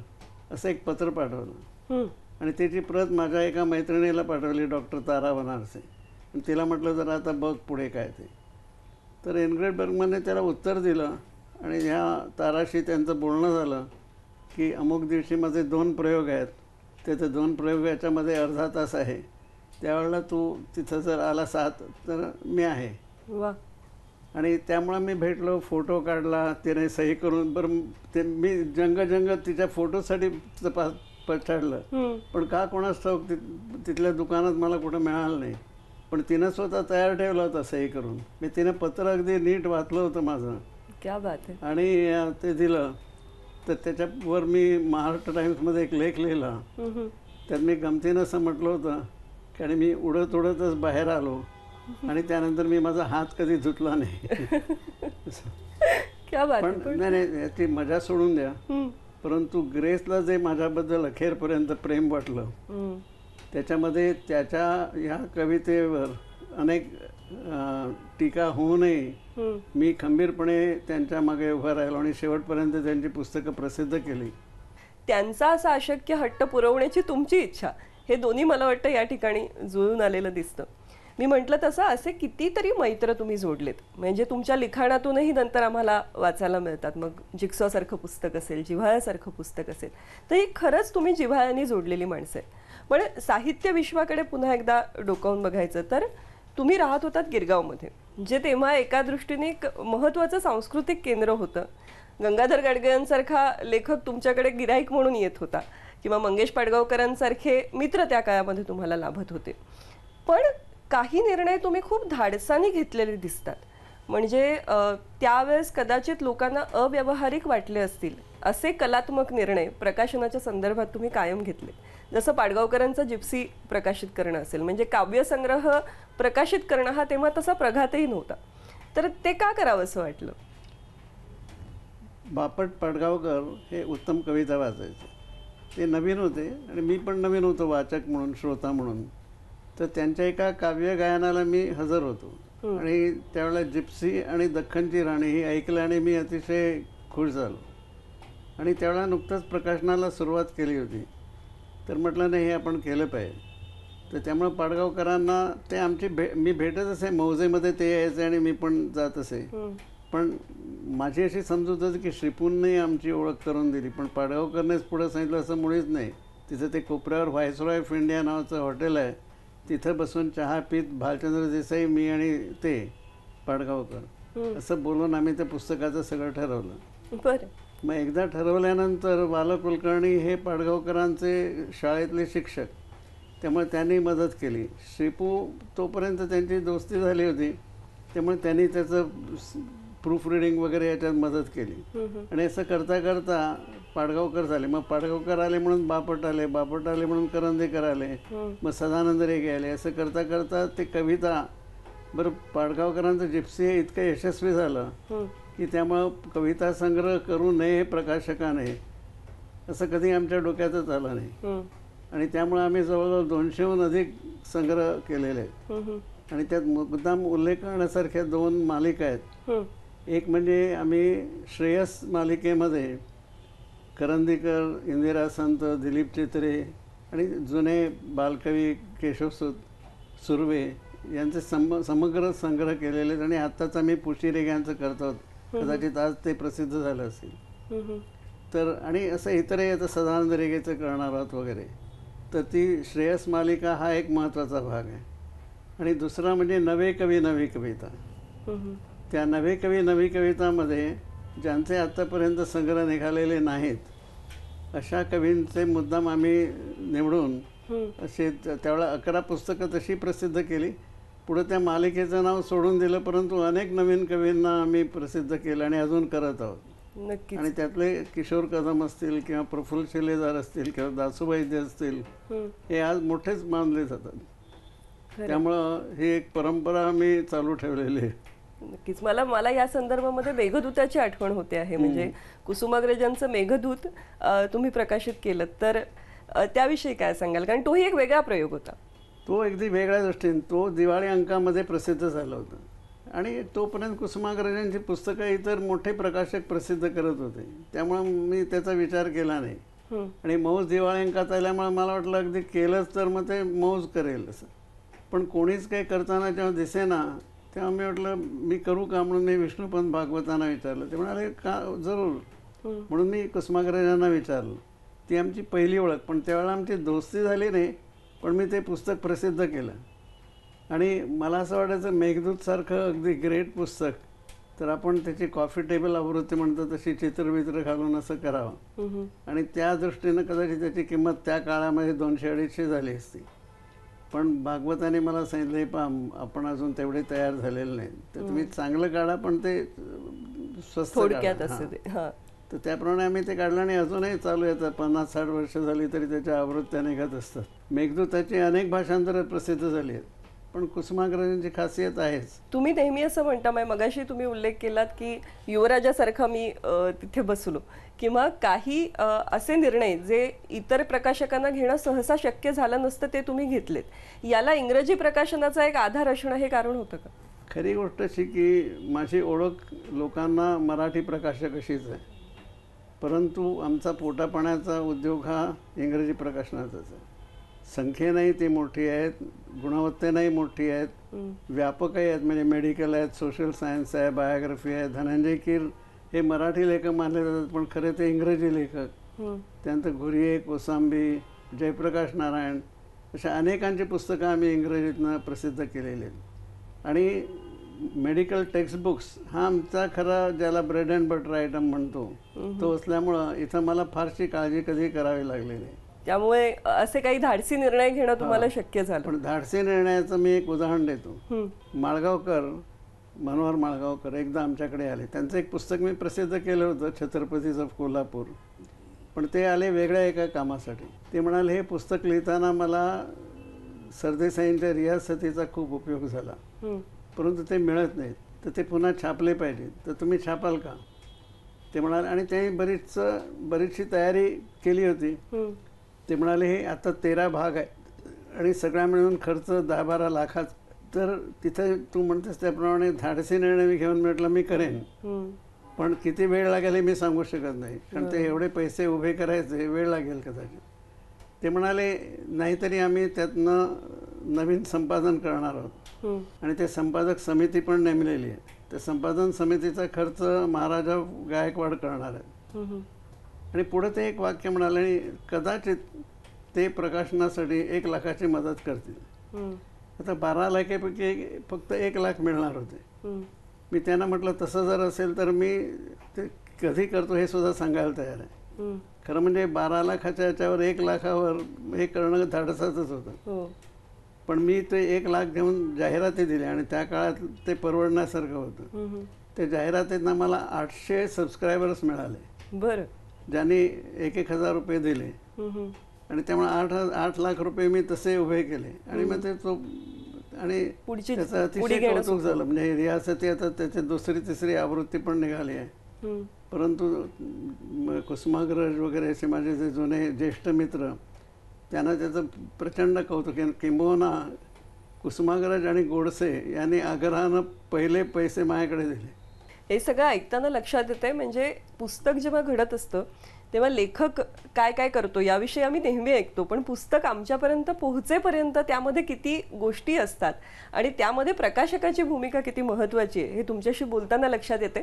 असं एक पत्र पाठवलं. आणि त्याची प्रत माझ्या एका मैत्रिणीला पाठवली, डॉक्टर तारा बनारसे. आणि तिला म्हटलं जरा आता बघ पुढे काय ते. तर इनग्रिड बर्गमनने त्याला उत्तर दिलं. आणि ह्या ताराशी त्यांचं बोलणं झालं की अमुक दिवशी माझे 2 प्रयोग आहेत, ते 2 प्रयोग याच्यामध्ये अर्धा तास आहे, त्यावेळेला तू तिथं जर आला 7 तर मी आहे. वा. आणि त्यामुळं मी भेटलो, फोटो काढला, तिने सही करून. बरं ते मी जंग तिच्या फोटोसाठी पछाडलं. पण का कोणाच ठाऊक तिथल्या दुकानात मला कुठं मिळालं नाही. पण तिनं स्वतः तयार ठेवला होता सही करून. मी तिनं पत्र अगदी नीट वाचलं होतं माझं. क्या बात आहे. आणि ते दिलं. तर त्याच्यावर मी महाराष्ट्र टाइम्समध्ये एक लेख लिहिला. त्यात मी गमतीनं असं म्हटलं होतं की आणि मी उडत उडतच बाहेर आलो आणि त्यानंतर मी माझा हात कधी धुतला नाही. क्या बात. पण नाही, याची मजा सोडून द्या. परंतु ग्रेसला जे माझ्याबद्दल अखेरपर्यंत प्रेम वाटलं त्याच्यामध्ये त्याच्या ह्या कवितेवर अनेक टीका होऊ नये मी खंबीरपणे त्यांच्या मागे उभा राहिलो आणि शेवटपर्यंत त्यांची पुस्तकं प्रसिद्ध केली. त्यांचा असा अशक्य हट्ट पुरवण्याची तुमची इच्छा, हे दोन्ही मला वाटतं या ठिकाणी जुळून आलेलं दिसतं. मी म्हटलं तसं असे कितीतरी मैत्र तुम्ही जोडलेत, म्हणजे तुमच्या लिखाणातूनही नंतर आम्हाला वाचायला मिळतात. मग जिक्सॉसारखं पुस्तक असेल, जिव्हाळ्यासारखं पुस्तक असेल, तर ही खरंच तुम्ही जिव्हाळ्याने जोडलेली माणसं आहेत. पण साहित्य विश्वाकडे पुन्हा एकदा डोकावून बघायचं तर तुम्ही राहत होतात गिरगावमध्ये, जे तेव्हा एका दृष्टीने एक महत्त्वाचं सांस्कृतिक केंद्र होतं. गंगाधर गाडगीळांसारखा लेखक तुमच्याकडे गिराईक म्हणून येत होता किंवा मंगेश पाडगावकरांसारखे मित्र त्या काळामध्ये तुम्हाला लाभत होते. पण काही निर्णय तुम्ही खूप धाडसाने घेतलेले दिसतात. म्हणजे त्यावेळेस कदाचित लोकांना अव्यावहारिक वाटले असतील असे कलात्मक निर्णय प्रकाशनाच्या संदर्भात तुम्ही कायम घेतले. जसं पाडगावकरांचा जिप्सी प्रकाशित करणं असेल, म्हणजे काव्यसंग्रह प्रकाशित करणं हा तेव्हा तसा प्रघातही नव्हता. तर ते का करावं असं वाटलं? बापट पाडगावकर हे उत्तम कविता वाचायचे. ते नवीन होते आणि मी पण नवीन होतो वाचक म्हणून, श्रोता म्हणून. तर त्यांच्या एका काव्य गायनाला मी हजर होतो आणि त्यावेळेला जिप्सी आणि दख्खनची राणी ही ऐकलं आणि मी अतिशय खुश झालो. आणि त्यावेळेला नुकतंच प्रकाशनाला सुरुवात केली होती. तर म्हटलं नाही हे आपण केलं पाहिजे. तर त्यामुळं पाडगावकरांना ते आमची मी भेटत असे, मौजेमध्ये ते यायचे आणि मी पण जात असे. पण माझी अशी समजूत होती की श्रीपूनने आमची ओळख करून दिली, पण पाडगावकरनेच पुढं सांगितलं असं मुळीच नाही. तिथं ते कोपऱ्यावर व्हायसरॉय ऑफ इंडिया नावाचं हॉटेल आहे, तिथं बसून चहा पीत भालचंद्र देसाई, मी आणि ते पाडगावकर असं बोलून आम्ही त्या पुस्तकाचं सगळं ठरवलं. बरं. मग एकदा ठरवल्यानंतर बालकुलकर्णी हे पाडगावकरांचे शाळेतले शिक्षक, त्यामुळे त्यांनी मदत केली. श्रीपू तोपर्यंत त्यांची दोस्ती झाली होती, त्यामुळे त्यांनी त्याचं प्रूफ रिडिंग वगैरे याच्यात मदत केली. आणि असं करता करता पाडगावकर झाले. मग पाडगावकर आले म्हणून बापट आले, बापट आले म्हणून करंदीकर आले, मग सदानंद रेगे आले. असं करता करता ते कविता, बरं पाडगावकरांचं जिप्सी हे इतकं यशस्वी झालं की त्यामुळं कविता संग्रह करू नये प्रकाशकाने असं कधी आमच्या डोक्यातच आलं नाही. आणि त्यामुळे आम्ही जवळजवळ 200हून अधिक संग्रह केलेले आहेत. आणि त्यात मुद्दाम उल्लेख करण्यासारख्या 2 मालिका आहेत. एक म्हणजे आम्ही श्रेयस मालिकेमध्ये करंदीकर, इंदिरा संत, दिलीप चित्रे आणि जुने बालकवी केशव सुर्वे यांचे समग्र संग्रह केलेले आहेत. आणि आत्ताच आम्ही पुशी रेग्यांचं करतो कदाचित आज ते प्रसिद्ध झालं असेल. हम्म. तर आणि असं इतरही आता सदानंद रेगेचं करणार आहोत वगैरे, तर ती श्रेयस मालिका हा एक महत्त्वाचा भाग आहे. आणि दुसरा म्हणजे नवे कवी नवी कविता. हम्म. त्या नवे कवी नवी कवितामध्ये ज्यांचे आत्तापर्यंत संग्रह निघालेले नाहीत अशा कवींचे मुद्दाम आम्ही निवडून असे त्यावेळेला 11 पुस्तकं तशी प्रसिद्ध केली. पुढं त्या मालिकेचं नाव सोडून दिलं, परंतु अनेक नवीन कवींना आम्ही प्रसिद्ध केलं आणि अजून करत आहोत. नक्कीच. आणि त्यातले किशोर कदम असतील किंवा प्रफुल्ल शिलेदार असतील किंवा दासू वैद्य असतील, हे आज मोठेच मानले जातात. त्यामुळं ही एक परंपरा आम्ही चालू ठेवलेली आहे. नक्कीच. मला या संदर्भामध्ये मेघदूताची आठवण होते आहे. म्हणजे कुसुमाग्रजांचं मेघदूत तुम्ही प्रकाशित केलं, तर त्याविषयी काय सांगाल? कारण तोही एक वेगळा प्रयोग होता. तो अगदी वेगळ्या दृष्टीने तो दिवाळी अंकामध्ये प्रसिद्ध झाला होता. आणि तोपर्यंत कुसुमाग्रजांची पुस्तकं इतर मोठे प्रकाशक प्रसिद्ध करत होते, त्यामुळे मी त्याचा विचार केला नाही. आणि मौज दिवाळी अंकात आल्यामुळे मला वाटलं अगदी केलंच तर मग ते मौज करेल असं. पण कोणीच काही करताना जेव्हा दिसेना तेव्हा मी म्हटलं मी करू का, म्हणून मी विष्णुपंत भागवतांना विचारलं. ते म्हणाले का जरूर. म्हणून मी कुसुमाग्रजांना विचारलं. ती आमची पहिली ओळख. पण त्यावेळेला आमची दोस्ती झाली नाही, पण मी ते पुस्तक प्रसिद्ध केलं. आणि मला असं वाटायचं मेघदूतसारखं अगदी ग्रेट पुस्तक तर आपण त्याची कॉफी टेबल आवृत्ती म्हणतो तशी चित्रवित्र घालून असं करावं. आणि त्या दृष्टीनं कदाचित त्याची किंमत त्या काळामध्ये 200-250 झाली असती. पण भागवताने मला सांगितलं पा आपण अजून तेवढे तयार झालेले नाही, तर तुम्ही चांगलं काढा पण ते स्वस्त थोडक्यात काढा. असं ते. तर त्याप्रमाणे आम्ही ते काढलं आणि अजूनही चालू आहे. 50-60 वर्ष झाली तरी त्याच्या आवृत्त्या निघत असतात. मेघदूताची अनेक भाषांतरं प्रसिद्ध झाली आहेत, पण कुसुमाग्रजांची खासियत आहेच. तुम्ही नेहमी असं म्हणता, मगाशी तुम्ही उल्लेख केलात की युवराजासारखा मी तिथे बसलो, किंवा काही असे निर्णय जे इतर प्रकाशकांना घेणं सहसा शक्य झालं नसतं ते तुम्ही घेतलेत. याला इंग्रजी प्रकाशनाचा एक आधार असणं हे कारण होतं का? खरी गोष्ट अशी की माझी ओळख लोकांना मराठी प्रकाशक अशीच आहे, परंतु आमचा पोटापाण्याचा उद्योग हा इंग्रजी प्रकाशनाचाच आहे. संख्येनंही ती मोठी आहेत, गुणवत्तेनंही मोठी आहेत, व्यापकही आहेत. म्हणजे मेडिकल आहेत, सोशल सायन्स आहे, बायोग्राफी आहे. धनंजय कीर हे मराठी लेखक मानले जातात, पण खरे ते इंग्रजी लेखक. त्यानंतर घुरिये, कोसांबी, जयप्रकाश नारायण अशा अनेकांची पुस्तकं आम्ही इंग्रजीतनं प्रसिद्ध केलेली आहेत. आणि मेडिकल टेक्स्टबुक्स हा आमचा खरा ज्याला ब्रेड अँड बटर आयटम म्हणतो तो असल्यामुळं इथं मला फारशी काळजी कधी करावी लागली नाही. त्यामुळे असे काही धाडसी निर्णय घेणं तुम्हाला शक्य झालं. पण धाडसी निर्णयाचं मी एक उदाहरण देतो. माळगावकर, मनोहर माळगावकर एकदा आमच्याकडे आले. त्यांचं एक पुस्तक मी प्रसिद्ध केलं होतं, छत्रपतीज ऑफ कोल्हापूर. पण ते आले वेगळ्या एका कामासाठी. ते म्हणाले हे पुस्तक लिहिताना मला सरदेसाईंच्या रियासतीचा खूप उपयोग झाला, परंतु ते मिळत नाहीत, तर ते पुन्हा छापले पाहिजे, तर तुम्ही छापाल का? ते म्हणाले. आणि त्यांनी बरीचशी तयारी केली होती. ते म्हणाले हे आता 13 भाग आहेत आणि सगळ्या मिळून खर्च 10-12 लाखात. तर तिथं तू म्हणतेस त्याप्रमाणे धाडसी निर्णय मी घेऊन म्हटलं मी करेन, पण किती वेळ लागेल हे मी सांगू शकत नाही, कारण ते एवढे पैसे उभे करायचे वेळ लागेल कदाचित. ते म्हणाले नाहीतरी आम्ही त्यातनं नवीन संपादन करणार आहोत आणि ते संपादक समिती पण नेमलेली आहे. त्या संपादन समितीचा खर्च महाराजा गायकवाड करणार आहेत. आणि पुढे ते एक वाक्य म्हणाले आणि कदाचित ते प्रकाशनासाठी 1 लाखाची मदत करतील. आता 12 लाखापैकी फक्त 1 लाख मिळणार होते. मी त्यांना म्हटलं तसं जर असेल तर मी ते कधी करतो हे सुद्धा सांगायला तयार आहे. खरं म्हणजे 12 लाखाच्या याच्यावर 1 लाखावर हे करणं धाडसाचंच होतं. पण मी ते 1 लाख घेऊन जाहिराती दिल्या आणि त्या काळात ते परवडण्यासारखं होतं. त्या जाहिरातीतनं मला 800 सबस्क्रायबर्स मिळाले. बरं. ज्यांनी 1,000 रुपये दिले. आणि त्यामुळे 8 लाख रुपये मी तसे उभे केले. आणि मग ते तो आणि त्याचं अतिशय कौतुक झालं. म्हणजे रियासती आता त्याची 2री-3री आवृत्ती पण निघाली आहे. परंतु कुसुमाग्रज वगैरे असे माझे जे जुने ज्येष्ठ मित्र त्यांना त्याचं प्रचंड कौतुक. किंबहुना कुसुमाग्रज आणि गोडसे यांनी आग्रहानं पहिले पैसे माझ्याकडे दिले. हे सगळं ऐकताना लक्षात येतंय, म्हणजे पुस्तक जेव्हा घडत असतं तेव्हा लेखक काय काय करतो याविषयी आम्ही नेहमी ऐकतो, पण पुस्तक आमच्यापर्यंत पोहोचेपर्यंत त्यामध्ये किती गोष्टी असतात आणि त्यामध्ये प्रकाशकाची भूमिका किती महत्त्वाची आहे हे तुमच्याशी बोलताना लक्षात येते.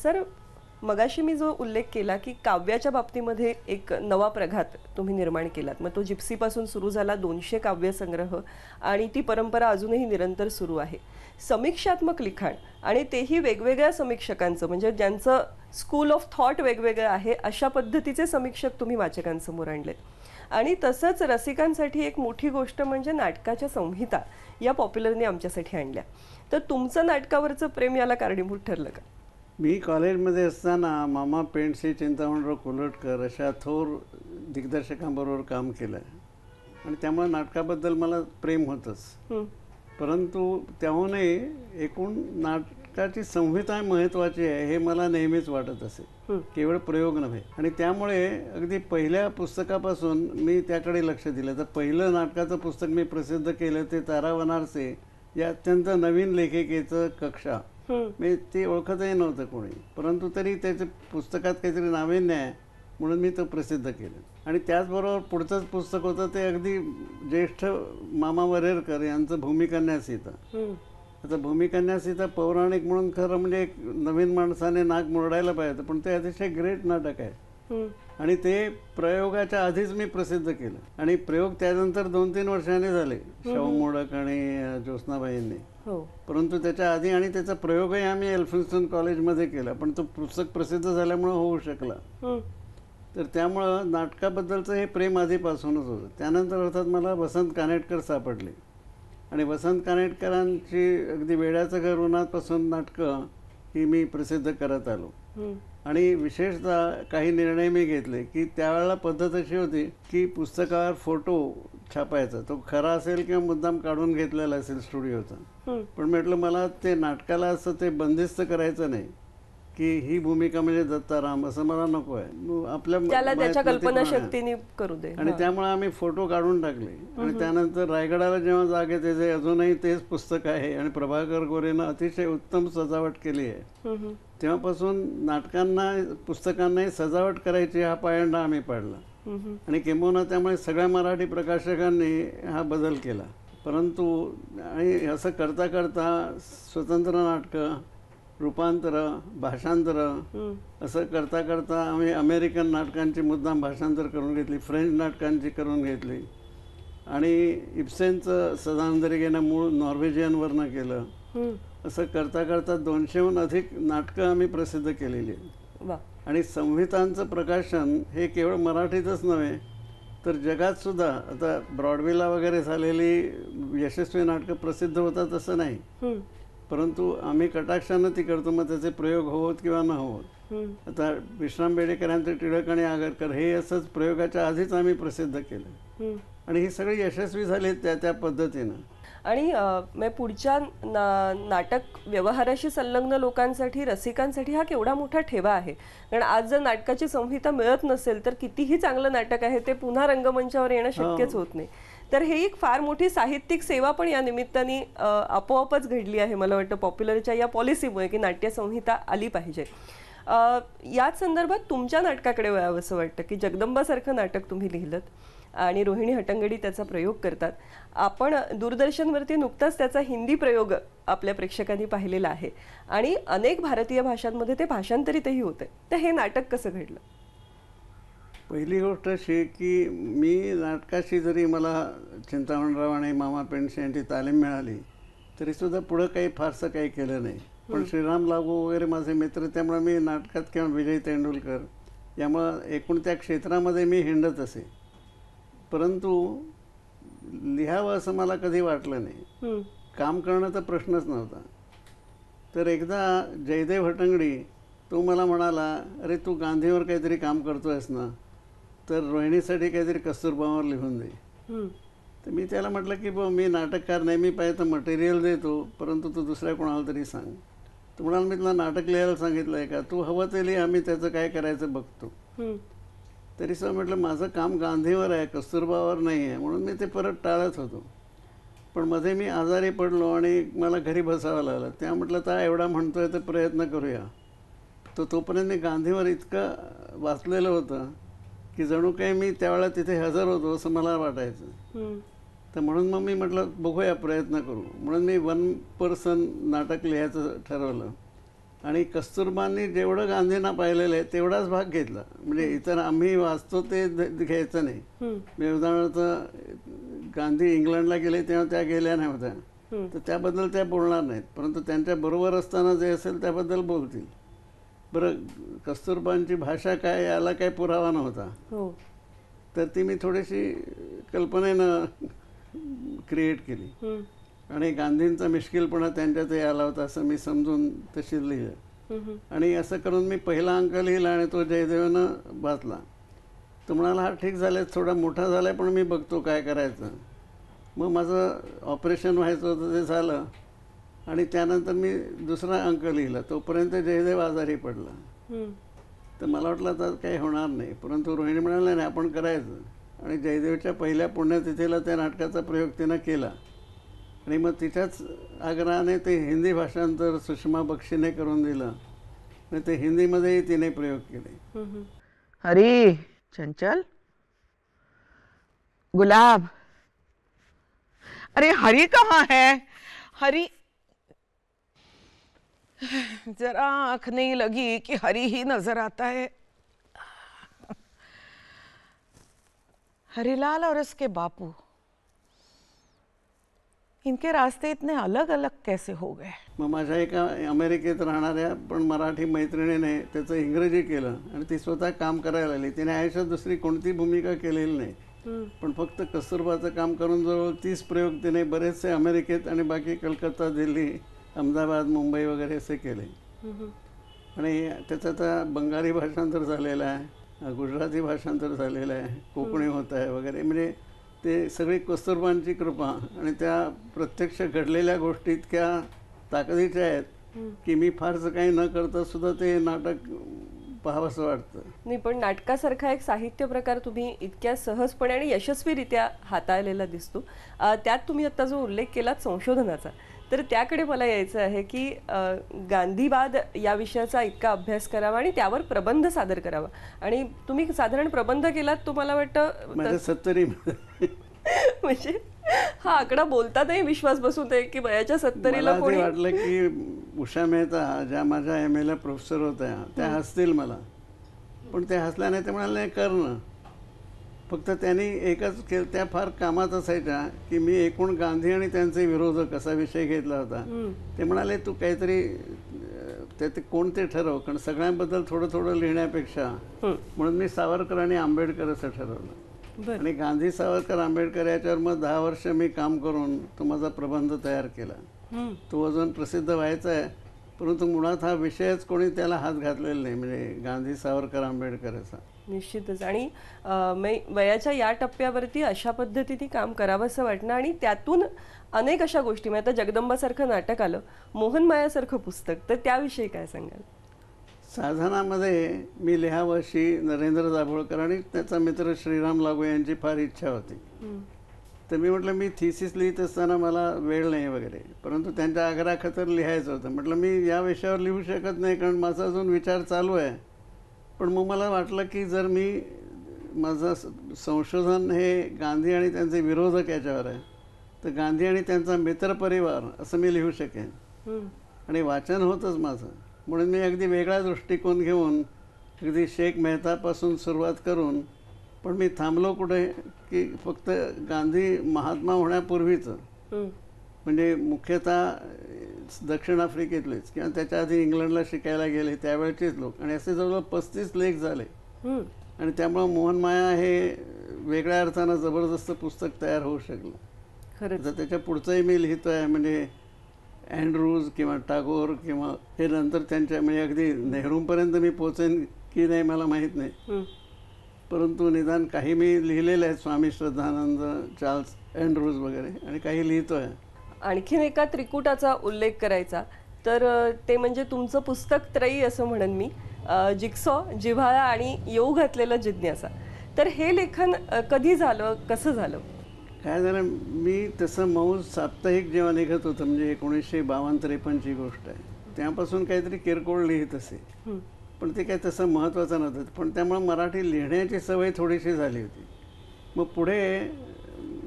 सर, मगाशी मी जो उल्लेख केला की काव्याच्या बाबतीमध्ये एक नवा प्रघात तुम्ही निर्माण केलात. मग तो जिप्सीपासून सुरू झाला, 200 काव्यसंग्रह, आणि ती परंपरा अजूनही निरंतर सुरू आहे. समीक्षात्मक लिखाण, आणि तेही वेगवेगळ्या समीक्षकांचं, म्हणजे ज्यांचं स्कूल ऑफ थॉट वेगवेगळं आहे, अशा पद्धतीचे समीक्षक तुम्ही वाचकांसमोर आणलेत. आणि तसंच रसिकांसाठी एक मोठी गोष्ट म्हणजे नाटकाच्या संहिता या पॉप्युलरने आमच्यासाठी आणल्या. तर तुमचं नाटकावरचं प्रेम याला कारणीभूत ठरलं का? मी कॉलेजमध्ये असताना मामा पेंडसे, चिंतामणराव कोल्हटकर अशा थोर दिग्दर्शकांबरोबर काम केलं आणि त्यामुळे नाटकाबद्दल मला प्रेम होतंच. परंतु त्याहूनही एकूण नाटकाची संहिता महत्त्वाची आहे हे मला नेहमीच वाटत असे, केवळ प्रयोग नव्हे. आणि त्यामुळे अगदी पहिल्या पुस्तकापासून मी त्याकडे लक्ष दिलं. तर पहिलं नाटकाचं पुस्तक मी प्रसिद्ध केलं ते तारा वनारसे या अत्यंत नवीन लेखिकेचं कक्षा. मी ते ओळखतही नव्हतं कोणी, परंतु तरी त्याच्या पुस्तकात काहीतरी नाविन्य आहे म्हणून मी तो प्रसिद्ध केलं. आणि त्याचबरोबर पुढचंच पुस्तक होतं ते अगदी ज्येष्ठ मामा वरेरकर यांचं भूमिकन्या सीता. आता भूमिकन्या सीता पौराणिक म्हणून खरं म्हणजे एक नवीन माणसाने नाक मुरडायला पाहिजे, पण ते अतिशय ग्रेट नाटक आहे आणि ते प्रयोगाच्या आधीच मी प्रसिद्ध केलं. आणि प्रयोग त्यानंतर 2-3 वर्षांनी झाले, शाहू मोडक आणि ज्योत्स्नाबाईंनी. परंतु त्याच्या आधी आणि त्याचा प्रयोगही आम्ही एल्फिन्स्टन कॉलेजमध्ये केला, पण तो पुस्तक प्रसिद्ध झाल्यामुळं होऊ शकला. तर त्यामुळं नाटकाबद्दलचं हे प्रेम आधीपासूनच होतं. त्यानंतर अर्थात मला वसंत कानेटकर सापडले आणि वसंत कानेटकरांची अगदी वेड्याचं घर उन्हातपासून नाटकं ही मी प्रसिद्ध करत आलो. आणि विशेषतः काही निर्णय मी घेतले की त्यावेळेला पद्धत अशी होती की पुस्तकावर फोटो छापायचा, तो खरा असेल किंवा मुद्दाम काढून घेतलेला असेल स्टुडिओचा. पण म्हटलं मला ते नाटकाला असं ते बंदिस्त करायचं नाही की ही भूमिका म्हणजे दत्ताराम असं मला नको आहे, आपल्या त्याच्या कल्पनाशक्तीने करू दे. आणि त्यामुळे आम्ही फोटो काढून टाकले. आणि त्यानंतर रायगडाला जेव्हा जागे त्याचे अजूनही तेच पुस्तक आहे आणि प्रभाकर गोरेनं अतिशय उत्तम सजावट केली आहे. तेव्हापासून नाटकांना पुस्तकांनाही सजावट करायची हा पायंडा आम्ही पाडला. आणि किंबहुना त्यामुळे सगळ्या मराठी प्रकाशकांनी हा बदल केला. परंतु आणि असं करता करता स्वतंत्र नाटकं, रूपांतर, भाषांतर असं करता करता आम्ही अमेरिकन नाटकांची मुद्दाम भाषांतर करून घेतली, फ्रेंच नाटकांची करून घेतली आणि इब्सेनचं सदानंदरिगेनं मूळ नॉर्वेजियनवरनं केलं. असं करता करता 200हून अधिक नाटकं आम्ही प्रसिद्ध केलेली आहेत. आणि संहितांचं प्रकाशन हे केवळ मराठीतच नव्हे तर जगात सुद्धा, आता ब्रॉडवेला वगैरे झालेली यशस्वी नाटकं प्रसिद्ध होतात असं नाही, परंतु आम्ही कटाक्षानं ती करतो, मग त्याचे प्रयोग होत किंवा न होत. आता विश्राम बेडेकरांचे टिळक आणि आगरकर हे असंच प्रयोगाच्या आधीच आम्ही प्रसिद्ध केलं आणि ही सगळी यशस्वी झाली त्या पद्धतीनं. आणि पुढच्या नाटक व्यवहाराशी संलग्न लोकांसाठी, रसिकांसाठी हा केवढा मोठा ठेवा आहे. कारण आज जर नाटकाची संहिता मिळत नसेल तर कितीही चांगलं नाटक आहे ते पुन्हा रंगमंचावर येणं शक्यच होत नाही. तर हे एक फार मोठी साहित्यिक सेवा पण या निमित्ताने आपोआपच घडली आहे मला वाटतं पॉप्युलरच्या या पॉलिसीमुळे की नाट्य संहिता आली पाहिजे. याच संदर्भात तुमच्या नाटकाकडे वळावंसं वाटतं की जगदंबासारखं नाटक तुम्ही लिहिलं आणि रोहिणी हट्टंगडी त्याचा प्रयोग करतात. आपण दूरदर्शनवरती नुकताच त्याचा हिंदी प्रयोग आपल्या प्रेक्षकांनी पाहिलेला आहे आणि अनेक भारतीय भाषांमध्ये ते भाषांतरितही होते. तर हे नाटक कसं घडलं? पहिली गोष्ट अशी की मी नाटकाशी जरी मला चिंतामणराव आणि मामा पेंडसे यांची तालीम मिळाली तरीसुद्धा पुढं काही फारसं काही केलं नाही. पण श्रीराम लागू वगैरे माझे मित्र, त्यामुळे मी नाटकात किंवा विजय तेंडुलकर यामुळं एकूण त्या क्षेत्रामध्ये मी हिंडत असे. परंतु लिहावं असं मला कधी वाटलं नाही, काम करणं तर प्रश्नच नव्हता. तर एकदा जयदेव हट्टंगडी तो मला म्हणाला, अरे तू गांधीवर काहीतरी काम करतो आहेस ना, तर रोहिणीसाठी काहीतरी कस्तुरबावर लिहून दे. तर मी त्याला म्हटलं की मी नाटककार नाही, मी पाहिजे तर मटेरियल देतो, परंतु तू दुसऱ्या कोणाला तरी सांग. तो म्हणाला, मी तुला नाटक लिहायला सांगितलं आहे का, तू हवं ते लिहि, आम्ही त्याचं काय करायचं बघतो. तरी सर म्हटलं माझं काम गांधीवर आहे, कस्तुरबावर नाही आहे, म्हणून मी ते परत टाळत होतो. पण मध्ये मी आजारी पडलो आणि मला घरी बसावं लागलं. त्या म्हटलं तर एवढा म्हणतोय तर प्रयत्न करूया. तोपर्यंत मी गांधीवर इतकं वाचलेलं होतं की जणू काही मी त्यावेळेला तिथे हजर होतो असं मला वाटायचं. तर म्हणून मग मी म्हटलं बघूया, प्रयत्न करू. म्हणून मी 1 पर्सन नाटक लिहायचं ठरवलं आणि कस्तुरबांनी जेवढं गांधींना पाहिलेलं आहे तेवढाच भाग घेतला. म्हणजे इतर आम्ही वाचतो ते घ्यायचं नाही. म्हणजे उदाहरणार्थ गांधी इंग्लंडला गेले तेव्हा त्या गेल्या नव्हत्या, तर त्याबद्दल त्या बोलणार नाहीत, परंतु त्यांच्या बरोबर असताना जे असेल त्याबद्दल बोलतील. बरं, कस्तुरबांची भाषा काय याला काही पुरावा नव्हता, तर ती मी थोडीशी कल्पनेनं क्रिएट केली आणि गांधींचा मिश्किलपणा त्यांच्यातही आला होता असं मी समजून तशी लिहिलं. आणि असं करून मी पहिला अंक लिहिला आणि तो जयदेवनं वाचला. तो म्हणाला, हा ठीक झालं, थोडा मोठा झाला आहे, पण मी बघतो काय करायचं. मग माझं ऑपरेशन व्हायचं होतं ते झालं आणि त्यानंतर मी दुसरा अंक लिहिला. तोपर्यंत जयदेव आजारी पडला. तर मला वाटलं आता काही होणार नाही, परंतु रोहिणी म्हणाले नाही आपण करायचं. आणि जयदेवच्या पहिल्या पुण्यतिथीला त्या नाटकाचा प्रयोग तिनं केला आणि मग तिच्याच आग्रहाने ते हिंदी भाषांतर सुषमा बक्षीने करून दिलं आणि ते हिंदीमध्येही तिने प्रयोग केले. हरी, चंचल, गुलाब, अरे हरी कहाँ है? हरी, जरा आंख नहीं लगी कि हरी ही नजर आता है. हरीलाल और उसके बापू, इनके रास्ते इतने अलग अलग कैसे हो गए? मग माझ्या एका अमेरिकेत राहणाऱ्या पण मराठी मैत्रिणीने त्याचं इंग्रजी केलं आणि ती स्वतः काम करायला लागली. तिने आयुष्यात दुसरी कोणती भूमिका केलेली नाही, पण फक्त कस्तुरबाचं काम करून जवळ 30 प्रयोग तिने बरेचसे अमेरिकेत आणि बाकी कलकत्ता, दिल्ली, अहमदाबाद, मुंबई वगैरे असे केले. आणि त्याचं आता बंगाली भाषांतर झालेलं आहे, गुजराती भाषांतर झालेलं आहे, कोकणी होत आहे वगैरे. म्हणजे ते सगळी कस्तुरबांची कृपा आणि त्या प्रत्यक्ष घडलेल्या गोष्टी इतक्या ताकदीच्या आहेत की मी फारसं काही न करता सुद्धा ते नाटक पाहावंसं वाटतं. नाही, पण नाटकासारखा एक साहित्य प्रकार तुम्ही इतक्या सहजपणे आणि यशस्वीरित्या हाताळलेला दिसतो. त्यात तुम्ही आता जो उल्लेख केलात संशोधनाचा, तर त्याकडे मला यायचं आहे की गांधीवाद या विषयाचा इतका अभ्यास करावा आणि त्यावर प्रबंध सादर करावा. आणि तुम्ही साधारण प्रबंध केलात, तुम्हाला वाटतं माझ्या 70 म्हणजे हा आकडा बोलतातही विश्वास बसून आहे की वयाच्या 70ला कोणी. वाटलं की उषा मेहता ज्या माझ्या MA प्रोफेसर होत्या त्या हसतील मला, पण त्या हसल्या नाही. ते म्हणाले नाही कर ना. फक्त त्यांनी एकच केलं, त्या फार कामात असायच्या की मी एकूण गांधी आणि त्यांचे विरोधक असा विषय घेतला होता. ते म्हणाले तू काहीतरी ते कोणते ठरव, कारण सगळ्यांबद्दल थोडं थोडं लिहिण्यापेक्षा, म्हणून मी सावरकर आणि आंबेडकर असं ठरवलं. आणि गांधी, सावरकर, आंबेडकर याच्यावर मग 10 वर्ष मी काम करून तो माझा प्रबंध तयार केला. तो अजून प्रसिद्ध व्हायचा आहे, परंतु मुळात हा विषयच कोणी त्याला हात घातलेला नाही, म्हणजे गांधी, सावरकर, आंबेडकर असा. निश्चितच. आणि वयाच्या या टप्प्यावरती अशा पद्धतीने काम करावं असं वाटणं आणि त्यातून अनेक अशा गोष्टी, म्हणजे आता जगदंबासारखं नाटक आलं, मोहनमायासारखं पुस्तक, तर त्याविषयी काय सांगाल? साधनामध्ये मी लिहावं अशी नरेंद्र दाभोळकर आणि त्याचा मित्र श्रीराम लागू यांची फार इच्छा होती. तर मी म्हटलं मी थिसिस लिहित असताना मला वेळ नाही वगैरे, परंतु त्यांच्या आग्रहाखातर लिहायचं होतं. म्हटलं मी या विषयावर लिहू शकत नाही कारण माझा अजून विचार चालू आहे. पण मग मला वाटलं की जर मी माझं संशोधन हे गांधी आणि त्यांचे विरोधक याच्यावर आहे, तर गांधी आणि त्यांचा मित्रपरिवार असं मी लिहू शकेन. आणि वाचन होतंच माझं, म्हणून मी अगदी वेगळा दृष्टिकोन घेऊन अगदी शेख मेहतापासून सुरुवात करून, पण मी थांबलो कुठे की फक्त गांधी महात्मा होण्यापूर्वीचं, म्हणजे मुख्यतः दक्षिण आफ्रिकेतलेच किंवा त्याच्या आधी इंग्लंडला शिकायला गेले त्यावेळेचेच लोक, आणि असे जवळजवळ 35 लेख झाले. आणि त्यामुळं मोहनमाया हे वेगळ्या अर्थानं जबरदस्त पुस्तक तयार होऊ शकलं. खरंच. तर त्याच्या पुढचंही मी लिहितो आहे, म्हणजे अँड्रूज किंवा टागोर किंवा हे नंतर त्यांच्या, म्हणजे अगदी नेहरूंपर्यंत मी पोचेन की नाही मला माहीत नाही, परंतु निदान काही मी लिहिलेले आहेत, स्वामी श्रद्धानंद, चार्ल्स अँड्रूज वगैरे, आणि काही लिहितो आहे. आणखीन एका त्रिकुटाचा उल्लेख करायचा तर ते म्हणजे तुमचं पुस्तक त्रयी असं म्हणेन मी, जिक्सॉ, जिव्हाळा आणि येऊ घातलेलं जिज्ञासा. तर हे लेखन कधी झालं, कसं झालं? काय झालं, मी तसं मौज साप्ताहिक जेव्हा निघत होतं, म्हणजे 1952-53ची गोष्ट आहे, त्यापासून काहीतरी किरकोळ लिहित असे, पण ते काय तसं महत्त्वाचं नव्हतं. पण त्यामुळे मराठी लिहिण्याची सवय थोडीशी झाली होती. मग पुढे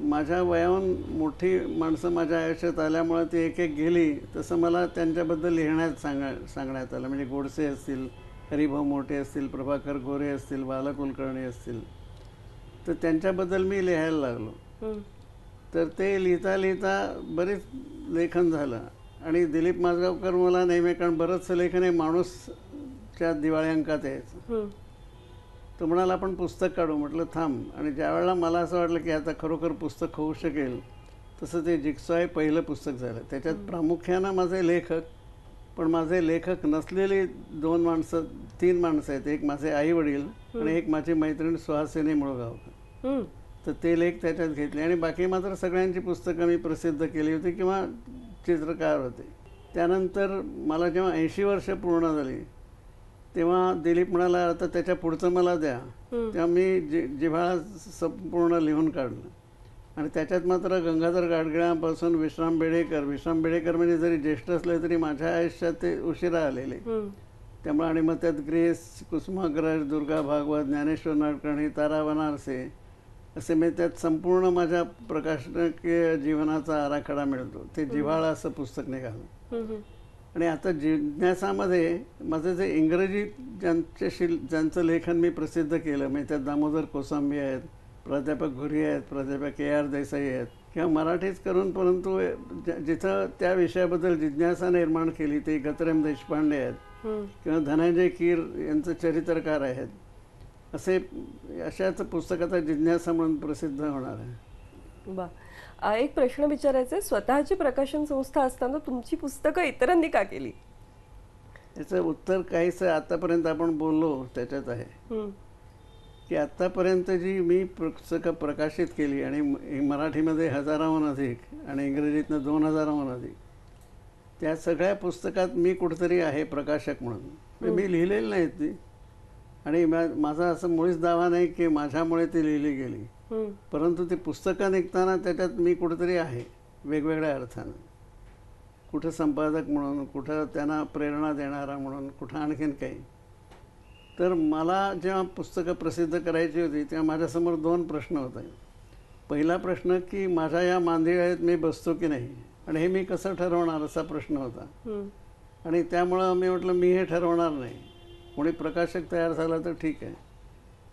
माझ्या वयाहून मोठी माणसं माझ्या आयुष्यात आल्यामुळं ती एक एक गेली, तसं मला त्यांच्याबद्दल लिहिण्यात सांगण्यात आलं. म्हणजे गोडसे असतील, हरिभाऊ मोठे असतील, प्रभाकर गोरे असतील, बाला कुलकर्णी असतील, तर त्यांच्याबद्दल मी लिहायला लागलो. तर ते लिहिता लिहिता बरेच लेखन झालं. आणि दिलीप माजगावकर मला नेहमी, कारण बरंचसं लेखन हे माणूसच्या दिवाळी अंकात यायचं. तो म्हणाला आपण पुस्तक काढू. म्हटलं थांब. आणि ज्या वेळेला मला असं वाटलं की आता खरोखर पुस्तक होऊ शकेल, तसं ते जिग्सॉ हे पहिलं पुस्तक झालं. त्याच्यात प्रामुख्यानं माझे लेखक, पण माझे लेखक नसलेली 3 माणसं आहेत. एक माझे आई वडील आणि एक माझी मैत्रीण सुहासिनी मुळगावकर. तर ते लेख त्याच्यात घेतले. आणि बाकी मात्र सगळ्यांची पुस्तकं मी प्रसिद्ध केली होती किंवा चित्रकार होते. त्यानंतर मला जेव्हा 80 वर्ष पूर्ण झाली, तेव्हा दिलीप म्हणाला आता त्याच्या पुढचं मला द्या. तेव्हा मी जिव्हाळा संपूर्ण लिहून काढलं. आणि त्याच्यात मात्र गंगाधर गाडगिळांपासून विश्राम बेडेकर म्हणजे जरी ज्येष्ठ असले तरी माझ्या आयुष्यात ते उशिरा आलेले. त्यामुळे आणि मग त्यात ग्रेस, कुसुमाग्रज, दुर्गा भागवत, ज्ञानेश्वर नाडकर्णी, तारा बनारसे असे मी त्यात संपूर्ण माझ्या प्रकाशकीय जीवनाचा आराखडा मिळतो. ते जिव्हाळा असं पुस्तक निघालं. आणि आता जिज्ञासामध्ये माझं जे इंग्रजी ज्यांचं लेखन मी प्रसिद्ध केलं, म्हणजे त्यात दामोदर कोसांबी आहेत, प्राध्यापक घुरी आहेत, प्राध्यापक AR देसाई आहेत, किंवा मराठीच करून परंतु जिथं त्या विषयाबद्दल जिज्ञासा निर्माण केली ते गतरेम देशपांडे आहेत किंवा धनंजय कीर यांचं चरित्रकार आहेत. अशाच पुस्तक आता जिज्ञासा म्हणून प्रसिद्ध होणार आहे. वा, एक प्रश्न विचारायचा आहे. स्वतःची प्रकाशन संस्था असताना तुमची पुस्तकं इतरांनी का केली? याचं उत्तर काहीसं आतापर्यंत आपण बोललो त्याच्यात आहे की आत्तापर्यंत जी मी पुस्तकं प्रकाशित केली, आणि मराठीमध्ये 1000हून अधिक आणि इंग्रजीतनं 2000हून अधिक, त्या सगळ्या पुस्तकात मी कुठेतरी आहे प्रकाशक म्हणून. मी लिहिलेली नाहीत ती. आणि माझा असं मुळीच दावा नाही की माझ्यामुळे ती लिहिली गेली, परंतु ती पुस्तकं निघताना त्याच्यात मी कुठेतरी आहे वेगवेगळ्या अर्थानं. कुठं संपादक म्हणून, कुठं त्यांना प्रेरणा देणारा म्हणून, कुठं आणखीन काही. तर मला जेव्हा पुस्तकं प्रसिद्ध करायची होती तेव्हा माझ्यासमोर 2 प्रश्न होते. पहिला प्रश्न की माझ्या या मांदियाळीत मी बसतो की नाही, आणि हे मी कसं ठरवणार असा प्रश्न होता. आणि त्यामुळं मी म्हटलं मी हे ठरवणार नाही, कोणी प्रकाशक तयार झाला तर ठीक आहे.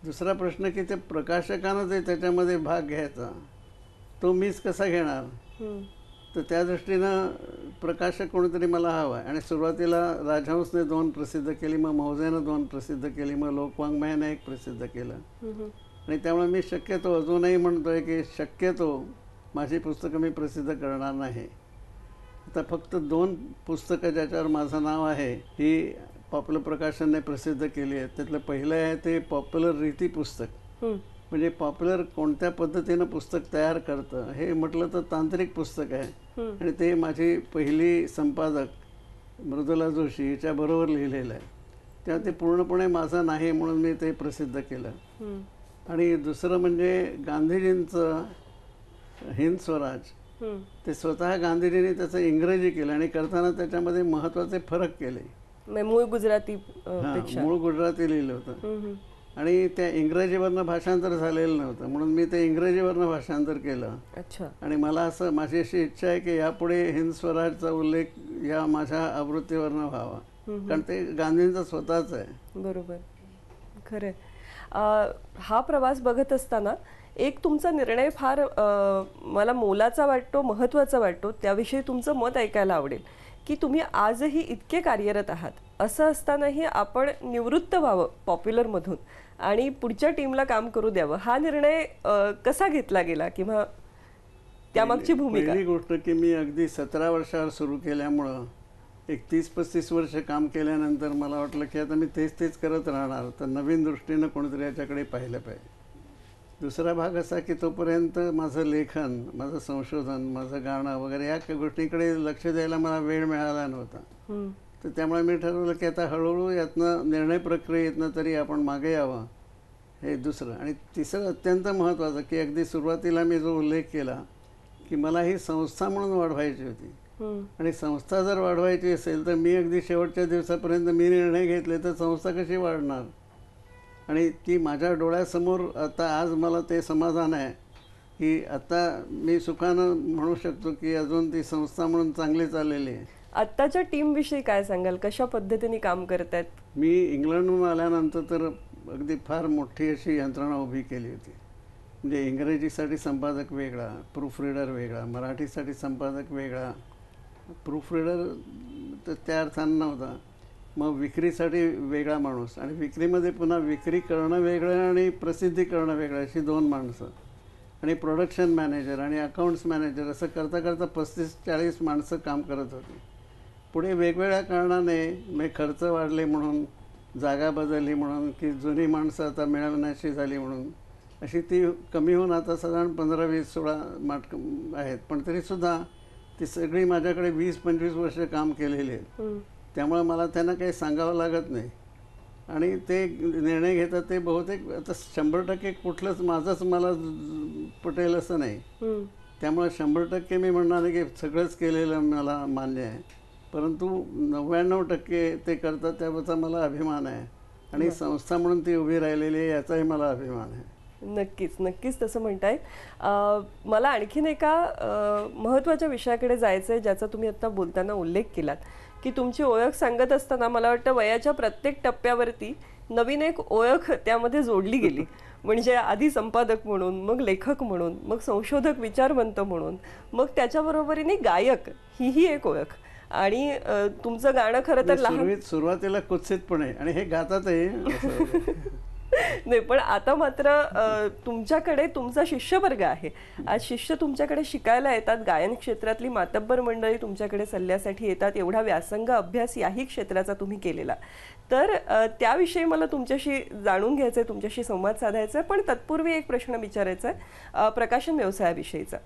दुसरा प्रश्न की ते प्रकाशकानं जे त्याच्यामध्ये भाग घ्यायचा तो मीच कसा घेणार. तर त्या दृष्टीनं प्रकाशक कोणीतरी मला हवा आहे. आणि सुरुवातीला राजहंसने 2 प्रसिद्ध केली, मग मौजेनं 2 प्रसिद्ध केली, मग लोकवाङ्मयानं 1 प्रसिद्ध केलं. आणि त्यामुळे मी शक्यतो अजूनही म्हणतोय की शक्यतो माझी पुस्तकं मी प्रसिद्ध करणार नाही. आता फक्त 2 पुस्तकं ज्याच्यावर माझं नाव आहे ही पॉप्युलर प्रकाशनने प्रसिद्ध केली आहे. त्यातलं पहिलं आहे ते पॉप्युलर रीती पुस्तक. म्हणजे पॉप्युलर कोणत्या पद्धतीनं पुस्तक तयार करतं हे म्हटलं तर तांत्रिक पुस्तक आहे. आणि ते माझी पहिली संपादक मृदुला जोशी हिच्याबरोबर लिहिलेलं आहे. तेव्हा ते पूर्णपणे माझं नाही म्हणून मी ते प्रसिद्ध केलं. आणि दुसरं म्हणजे गांधीजींचं हिंद स्वराज, ते स्वतः गांधीजींनी त्याचं इंग्रजी केलं आणि करताना त्याच्यामध्ये महत्त्वाचे फरक केले. मूळ गुजराती पेक्षा मूळ गुजराती लिहिलं होतं. आणि त्या इंग्रजीवरनं भाषांतर झालेलं नव्हतं म्हणून मी ते इंग्रजीवरनं भाषांतर केलं. अच्छा. आणि मला असं माझी अशी इच्छा आहे की यापुढे हिंद स्वराजचा उल्लेख या माझ्या आवृत्तीवरनं व्हावा, कारण ते गांधींचं स्वतःच आहे. बरोबर, खरं. हा प्रवास बघत असताना एक तुमचा निर्णय फार मला मोलाचा वाटतो, महत्त्वाचा वाटतो. त्याविषयी तुमचं मत ऐकायला आवडेल की तुम्ही आजही इतके कार्यरत आहात, असं असतानाही आपण निवृत्त व्हावं पॉप्युलरमधून आणि पुढच्या टीमला काम करू द्यावं. हा निर्णय कसा घेतला गेला किंवा त्यामागची भूमिका? पहिली गोष्ट की मी अगदी 17 वर्षावर सुरू केल्यामुळं एक 30-35 वर्ष काम केल्यानंतर मला वाटलं की आता मी तेच करत राहणार, तर नवीन दृष्टीनं कोणीतरी याच्याकडे पाहिलं पाहिजे. दुसरा भाग असा की तोपर्यंत माझं लेखन, माझं संशोधन, माझं गाणं वगैरे या गोष्टीकडे लक्ष द्यायला मला वेळ मिळाला नव्हता. तर त्यामुळे मी ठरवलं की आता हळूहळू यातनं निर्णय प्रक्रियेतनं तरी आपण मागे यावं, हे दुसरं. आणि तिसरं अत्यंत महत्त्वाचं की अगदी सुरुवातीला मी जो उल्लेख केला की मला ही संस्था म्हणून वाढवायची होती. आणि संस्था जर वाढवायची असेल तर मी अगदी शेवटच्या दिवसापर्यंत मी निर्णय घेतले तर संस्था कशी वाढणार. आणि ती माझ्या डोळ्यासमोर आता आज मला ते समाधान आहे की आता मी सुखानं म्हणू शकतो की अजून ती संस्था म्हणून चांगली चाललेली आहे. आत्ताच्या टीमविषयी काय सांगाल? कशा पद्धतीने काम करतायत? मी इंग्लंडहून आल्यानंतर तर अगदी फार मोठी अशी यंत्रणा उभी केली होती. म्हणजे इंग्रजीसाठी संपादक वेगळा, प्रूफ रीडर वेगळा, मराठीसाठी संपादक वेगळा. प्रूफ रीडर तर त्या अर्थानं नव्हता. मग विक्रीसाठी वेगळा माणूस आणि विक्रीमध्ये पुन्हा विक्री करणं वेगळं आणि प्रसिद्धी करणं वेगळं अशी 2 माणसं आणि प्रोडक्शन मॅनेजर आणि अकाउंट्स मॅनेजर असं करता करता 35-40 माणसं काम करत होती. पुढे वेगवेगळ्या कारणाने मग खर्च वाढले म्हणून, जागा बदलली म्हणून, की जुनी माणसं आता मिळवण्याची झाली म्हणून अशी ती कमी होऊन आता साधारण 15-20-16 आहेत. पण तरीसुद्धा ती सगळी माझ्याकडे 20-25 वर्ष काम केलेली आहेत. त्यामुळे मला त्यांना काही सांगावं लागत नाही आणि ते निर्णय घेतात ते बहुतेक आता 100% कुठलंच माझंच मला पटेल असं नाही. त्यामुळे 100% मी म्हणणार नाही की सगळंच केलेलं मला मान्य आहे, परंतु 99% ते करतात त्याचा मला अभिमान आहे आणि संस्था म्हणून ती उभी राहिलेली आहे याचाही मला अभिमान आहे. नक्कीच नक्कीच तसं म्हणताय. मला आणखीन एका महत्त्वाच्या विषयाकडे जायचं आहे ज्याचा तुम्ही आत्ता बोलताना उल्लेख केलात की तुमची ओळख सांगत असताना मला वाटतं वयाच्या प्रत्येक टप्प्यावरती नवीन एक ओळख त्यामध्ये जोडली गेली. म्हणजे आधी संपादक म्हणून, मग लेखक म्हणून, मग संशोधक विचारवंत म्हणून, मग त्याच्याबरोबरीने गायक, ही एक ओळख. आणि तुमचं गाणं खरं तर लहान सुरुवातीला कुत्सितपणे आणि हे गातातही नाही, पण आता मात्र तुमच्याकडे तुमचा शिष्यवर्ग आहे. आज शिष्य तुमच्याकडे शिकायला येतात, गायन क्षेत्रातली मातब्बर मंडळी तुमच्याकडे सल्ल्यासाठी येतात, एवढा व्यासंग अभ्यास याही क्षेत्राचा तुम्ही केलेला. तर त्याविषयी मला तुमच्याशी जाणून घ्यायचं आहे, तुमच्याशी संवाद साधायचा आहे. पण तत्पूर्वी एक प्रश्न विचारायचा आहे प्रकाशन व्यवसायाविषयीचा,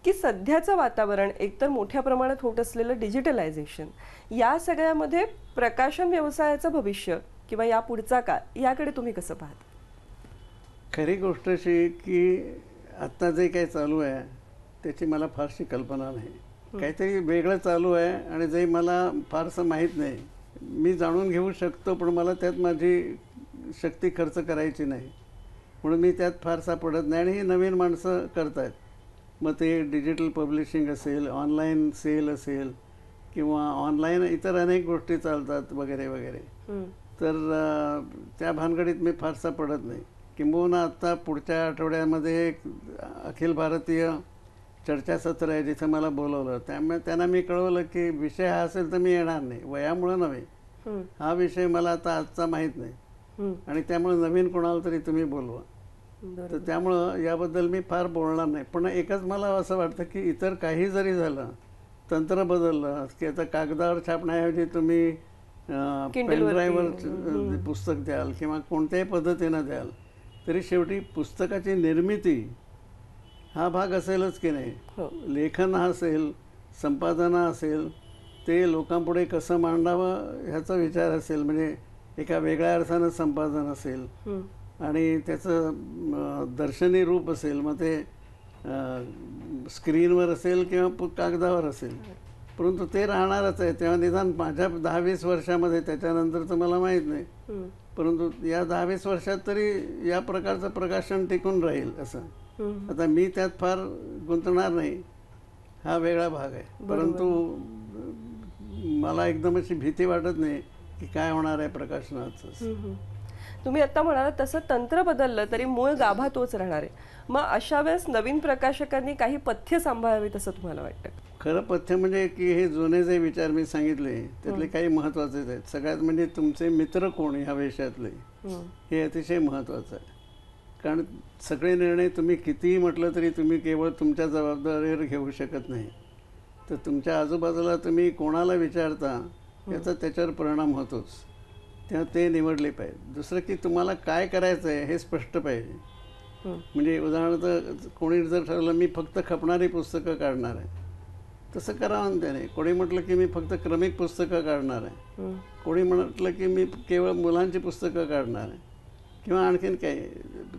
की सध्याचं वातावरण एकतर मोठ्या प्रमाणात होत असलेलं डिजिटलायझेशन, या सगळ्यामध्ये प्रकाशन व्यवसायाचं भविष्य किंवा या पुढचा काळ याकडे तुम्ही कसं पाहता? खरी गोष्ट अशी की आत्ता जे काही चालू आहे त्याची मला फारशी कल्पना नाही. काहीतरी वेगळं चालू आहे आणि जे मला फारसं माहीत नाही. मी जाणून घेऊ शकतो पण मला त्यात माझी शक्ती खर्च करायची नाही, म्हणून मी त्यात फारसा पडत नाही. आणि ही नवीन माणसं करत आहेत. मग ते डिजिटल पब्लिशिंग असेल, ऑनलाईन सेल असेल किंवा ऑनलाईन इतर अनेक गोष्टी चालतात वगैरे वगैरे. तर त्या भानगडीत मी फारसा पडत नाही. किंबहुना आत्ता पुढच्या आठवड्यामध्ये एक अखिल भारतीय चर्चासत्र आहे जिथं मला बोलवलं. त्यामुळे त्यांना मी कळवलं की विषय हा असेल तर मी येणार नाही, वयामुळं नव्हे. हा विषय मला आता आजचा माहीत नाही आणि त्यामुळे नवीन कोणाला तरी तुम्ही बोलवा. तर त्यामुळं याबद्दल मी फार बोलणार नाही. पण एकच मला असं वाटतं की इतर काही जरी झालं, तंत्र बदललं की आता कागदावर छापण्याऐवजी तुम्ही पेनड्राईव्हवर पुस्तक द्याल किंवा कोणत्याही पद्धतीनं द्याल, तरी शेवटी पुस्तकाची निर्मिती हा भाग असेलच की नाही. लेखन हा असेल, संपादन असेल, ते लोकांपुढे कसं मांडावं ह्याचा विचार असेल. म्हणजे एका वेगळ्या अर्थानं संपादन असेल आणि त्याचं दर्शनी रूप असेल, मग ते स्क्रीनवर असेल किंवा कागदावर असेल, परंतु ते राहणारच आहे. तेव्हा निदान माझ्या 10-20 वर्षामध्ये, त्याच्यानंतर तर मला माहीत नाही, परंतु या 10-20 वर्षात तरी या प्रकारचं प्रकाशन टिकून राहील असं. आता मी त्यात फार गुंतणार नाही, हा वेगळा भाग आहे. परंतु मला एकदम अशी भीती वाटत नाही की काय होणार आहे प्रकाशनाचं. तुम्ही आता म्हणाला तसं तंत्र बदललं तरी मूळ गाभा तोच राहणार आहे. मग अशा वेळेस नवीन प्रकाशकांनी काही पथ्य सांभाळावीत असं तुम्हाला वाटतं? खरं पथ्य म्हणजे की हे जुने जे विचार मी सांगितले त्यातले काही महत्त्वाचेच आहेत. सगळ्यात म्हणजे तुमचे मित्र कोण ह्या विषयातले, हे अतिशय महत्त्वाचं आहे. कारण सगळे निर्णय तुम्ही कितीही म्हटलं तरी तुम्ही केवळ तुमच्या जबाबदारीवर घेऊ शकत नाही. तर तुमच्या आजूबाजूला तुम्ही कोणाला विचारता याचा त्याच्यावर परिणाम होतोच. तेव्हा ते निवडले पाहिजे. दुसरं की तुम्हाला काय करायचं आहे हे स्पष्ट पाहिजे. म्हणजे उदाहरणार्थ कोणी जर ठरवलं मी फक्त खपणारी पुस्तकं काढणार आहे, तसं करावं त्याने. कोणी म्हटलं की मी फक्त क्रमिक पुस्तकं काढणार आहे, कोणी म्हटलं की मी केवळ मुलांची पुस्तकं काढणार आहे किंवा आणखीन काही,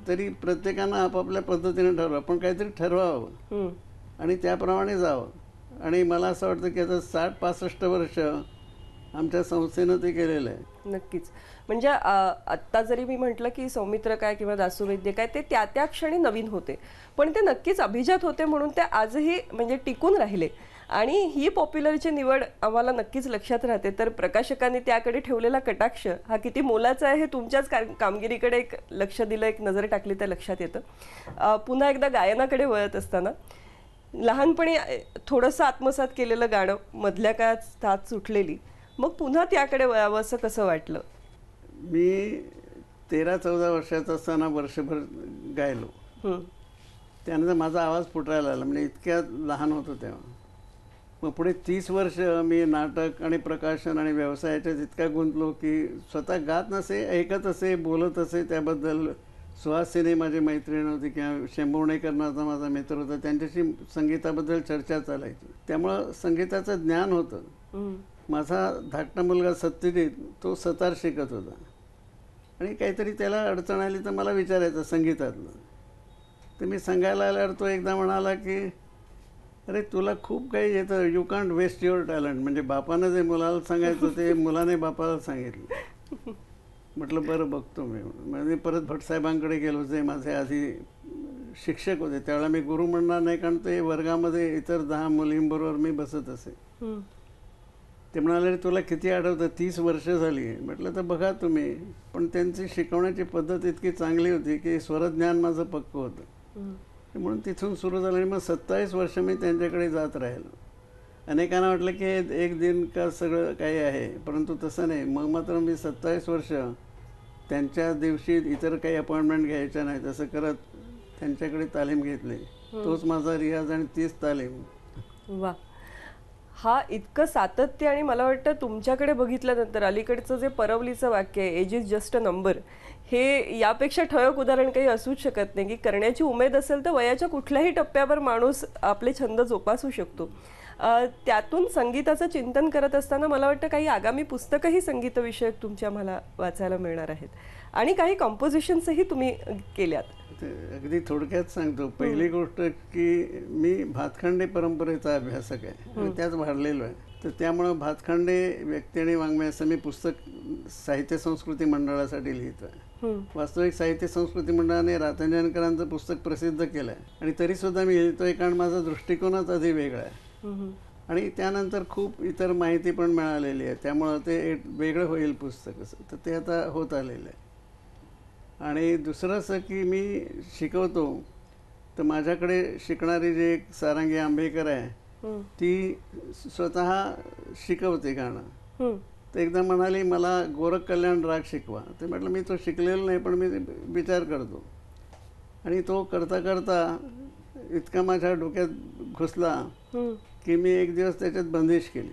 तरी प्रत्येकानं आपापल्या पद्धतीने ठरवावं. पण काहीतरी ठरवावं आणि त्याप्रमाणे जावं. आणि मला असं वाटतं की आता 60-65 वर्ष आमच्या संस्थेनं ते केलेलं आहे. नक्कीच. म्हणजे आत्ता जरी मी म्हटलं की सौमित्र काय किंवा दासू वैद्य काय ते त्या त्या क्षणी नवीन होते, पण ते नक्कीच अभिजात होते म्हणून ते आजही म्हणजे टिकून राहिले. आणि ही पॉप्युलरची निवड आम्हाला नक्कीच लक्षात राहते. तर प्रकाशकांनी त्याकडे ठेवलेला कटाक्ष हा किती मोलाचा आहे हे तुमच्याच कामगिरीकडे एक लक्ष दिलं, एक नजर टाकली तर लक्षात येतं. पुन्हा एकदा गायनाकडे वळत असताना लहानपणी थोडंसं आत्मसात केलेलं गाणं, मधल्या काळात साथ सुटलेली, मग पुन्हा त्याकडे वळावं असं कसं वाटलं? मी 13-14 वर्षाचा असताना वर्षभर गायलो. त्यानंतर माझा आवाज फुटायला लागला, म्हणजे इतक्या लहान होतो तेव्हा. मग पुढे 30 वर्ष मी नाटक आणि प्रकाशन आणि व्यवसायाच्यात इतका गुंतलो की स्वतः गात नसे, ऐकत असे, बोलत असे. त्याबद्दल सुहासिनी माझी मैत्रीण होती किंवा शंभुर्णेकर नावाचा माझा मित्र होता, त्यांच्याशी संगीताबद्दल चर्चा चालायची. त्यामुळं संगीताचं ज्ञान होतं. माझा धाकटा मुलगा सत्यजित तो सतार शिकत होता आणि काहीतरी त्याला अडचण आली तर मला विचारायचं संगीतातलं. तर मी सांगायला आल्यावर तो एकदा म्हणाला की अरे तुला खूप काही येतं, you can't waste your talent. म्हणजे बापानं जे मुलाला सांगायचं ते मुलाने बापाला सांगितलं. म्हटलं बरं बघतो मी. म्हणजे परत भटसाहेबांकडे गेलो, जे माझे आधी शिक्षक होते. त्यावेळेला मी गुरु म्हणणार नाही, कारण ते वर्गामध्ये इतर 10 मुलींबरोबर मी बसत असे. ते म्हणाले तुला किती आठवतं, 30 वर्ष झाली. म्हटलं तर बघा तुम्ही. पण त्यांची शिकवण्याची पद्धत इतकी चांगली होती की स्वरज्ञान माझं पक्कं होतं. म्हणून तिथून सुरू झालं आणि मग 27 वर्ष मी त्यांच्याकडे जात राहिलो. अनेकांना वाटलं की एक दिन का सगळं काही आहे, परंतु तसं नाही. मग मात्र मी 27 वर्ष त्यांच्या दिवशी इतर काही अपॉइंटमेंट घ्यायच्या नाही, तसं करत त्यांच्याकडे तालीम घेतली. तोच माझा रियाज आणि तीच तालीम. वा, हा इतकं सातत्य. आणि मला वाटतं तुमच्याकडे बघितल्यानंतर अलीकडचं जे परवलीचं वाक्य आहे, age is just a number, हे यापेक्षा ठळक उदाहरण काही असूच शकत नाही. की करण्याची उमेद असेल तर वयाच्या कुठल्याही टप्प्यावर माणूस आपले छंद जोपासू शकतो. त्यातून संगीताचं चिंतन करत असताना मला वाटतं काही आगामी पुस्तकंही संगीतविषयक तुमच्या मला वाचायला मिळणार आहेत आणि काही कंपोजिशन्सही तुम्ही केल्यात. अगदी थोडक्यात सांगतो. पहिली गोष्ट की मी भातखंडे परंपरेचा अभ्यासक आहे आणि त्याच वाढलेलो आहे. तर त्यामुळं भातखंडे व्यक्ती आणि वाङ्मय असं मी पुस्तक साहित्य संस्कृती मंडळासाठी लिहितो आहे. वास्तविक साहित्य संस्कृती मंडळाने रातंजनकरांचं पुस्तक प्रसिद्ध केलं आहे आणि तरीसुद्धा मी लिहितो आहे, कारण माझा दृष्टिकोनच आधी वेगळा आहे. आणि त्यानंतर खूप इतर माहिती पण मिळालेली आहे. त्यामुळं ते एक वेगळं होईल पुस्तक असं. तर ते आता होत आलेलं आहे. आणि दुसरं असं की मी शिकवतो, तर माझ्याकडे शिकणारी जी एक सारंगी आंबेकर आहे, ती स्वतः शिकवते गाणं. तर एकदा म्हणाली मला गोरख कल्याण राग शिकवा. ते म्हटलं मी तो शिकलेला नाही, पण मी विचार करतो. आणि तो करता करता इतका माझ्या डोक्यात घुसला की मी एक दिवस त्याच्यात बंदिश केली.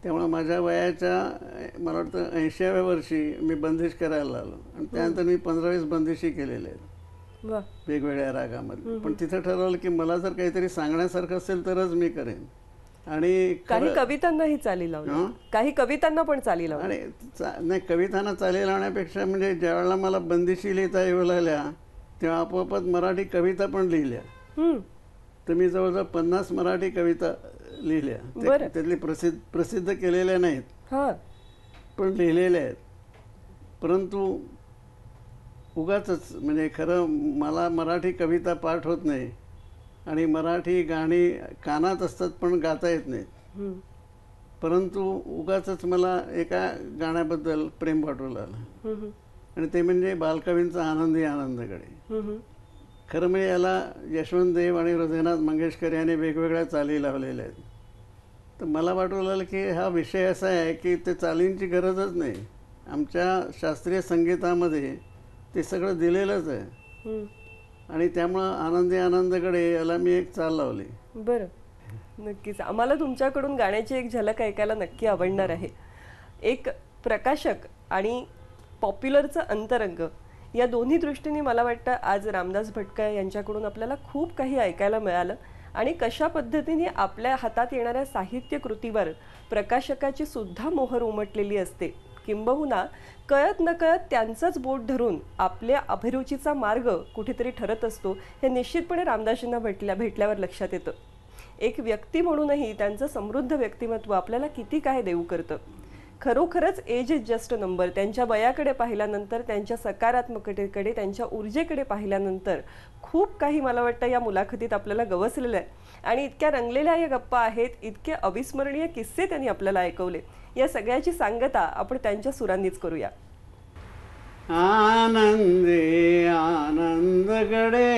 त्यामुळे माझ्या वयाच्या मला वाटतं 80व्या वर्षी मी बंदिश करायला लागलो आणि त्यानंतर मी 15-20 बंदिशी केलेल्या आहेत वेगवेगळ्या रागामध्ये. पण तिथं ठरवलं की मला जर काहीतरी सांगण्यासारखं असेल तरच मी करेन. आणि काही कवितांनाही चाली लावली, काही कवितांना पण चाली लावली. आणि नाही, कवितांना चाली लावण्यापेक्षा म्हणजे ज्यावेळेला मला बंदिशी लिहिता येऊ लागल्या तेव्हा आपोआपच मराठी कविता पण लिहिल्या. तर मी जवळजवळ 50 मराठी कविता लिहिल्या. त्यातली प्रसिद्ध केलेल्या नाहीत, पण लिहिलेल्या आहेत. परंतु उगाचच म्हणजे खरं मला मराठी कविता पाठ होत नाही आणि मराठी गाणी कानात असतात पण गाता येत नाहीत. परंतु उगाचच मला एका गाण्याबद्दल प्रेम वाटू लागलं आणि ते म्हणजे बालकवींचा आनंदी आनंदकडे. खरं म्हणजे याला यशवंत देव आणि हृदयनाथ मंगेशकर यांनी वेगवेगळ्या चाली लावलेल्या आहेत. तर मला वाटू लागलं की हा विषय असा आहे की ते चालींची गरजच नाही. आमच्या शास्त्रीय संगीतामध्ये ते सगळं दिलेलंच आहे आणि त्यामुळं आनंदी आनंदकडे याला मी एक चाल लावली. बरं, नक्कीच आम्हाला तुमच्याकडून गाण्याची एक झलक ऐकायला नक्की आवडणार आहे. एक प्रकाशक आणि पॉप्युलरचं अंतरंग या दोन्ही दृष्टीने मला वाटतं आज रामदास भटकळ यांच्याकडून आपल्याला खूप काही ऐकायला मिळालं आणि कशा पद्धतीने आपल्या हातात येणाऱ्या साहित्य कृतीवर प्रकाशकाची सुद्धा मोहर उमटलेली असते. किंबहुना कळत नकळत त्यांचंच बोट धरून आपल्या अभिरुचीचा मार्ग कुठेतरी ठरत असतो हे निश्चितपणे रामदासांना भेटल्यावर लक्षात येतं. एक व्यक्ती म्हणूनही त्यांचं समृद्ध व्यक्तिमत्व आपल्याला किती काय देऊ करतं. खरोखरच age is just a number. त्यांच्या वयाकडे पाहिल्यानंतर, त्यांच्या सकारात्मकतेकडे, त्यांच्या ऊर्जेकडे पाहिल्यानंतर खूप काही मला वाटतं या मुलाखतीत आपल्याला गवसलेलं आहे. आणि इतक्या रंगलेल्या या गप्पा आहेत, इतके अविस्मरणीय किस्से त्यांनी आपल्याला ऐकवले. या सगळ्याची सांगता आपण त्यांच्या सुरांनीच करूया. आनंदी आनंदगडे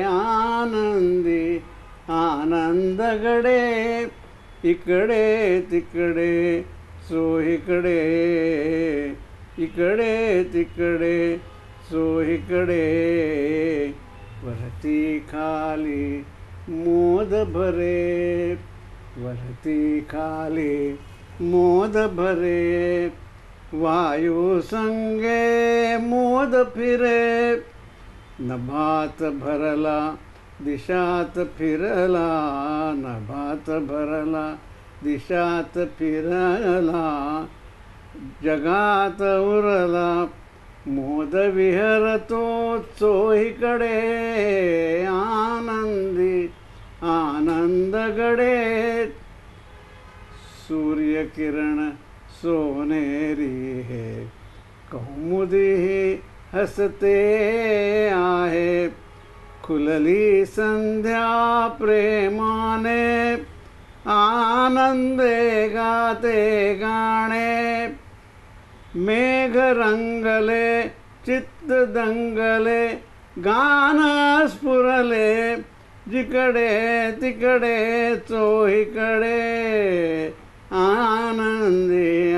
आनंदी आनंदगडे, इकडे तिकडे चोहीकडे, इकडे तिकडे चोहीकडे, वरती खाली मोद भरे, वरती खाली मोद भरे, वायू संगे मोद फिरे, नभात भरला दिशात फिरला, नभात भरला दिशात फिरला, जगात उरला मोद विहरतो चोहीकडे, आनंदी आनंदगडे, सूर्यकिरण सोनेरी है, कौमुदी हसते आहे, खुलली संध्या प्रेमाने, आनंदे गाते गाणे, मेघ रंगले चित्त दंगले, गान स्फुरले जिकडे तिकडे चोहीकडे, आनंदी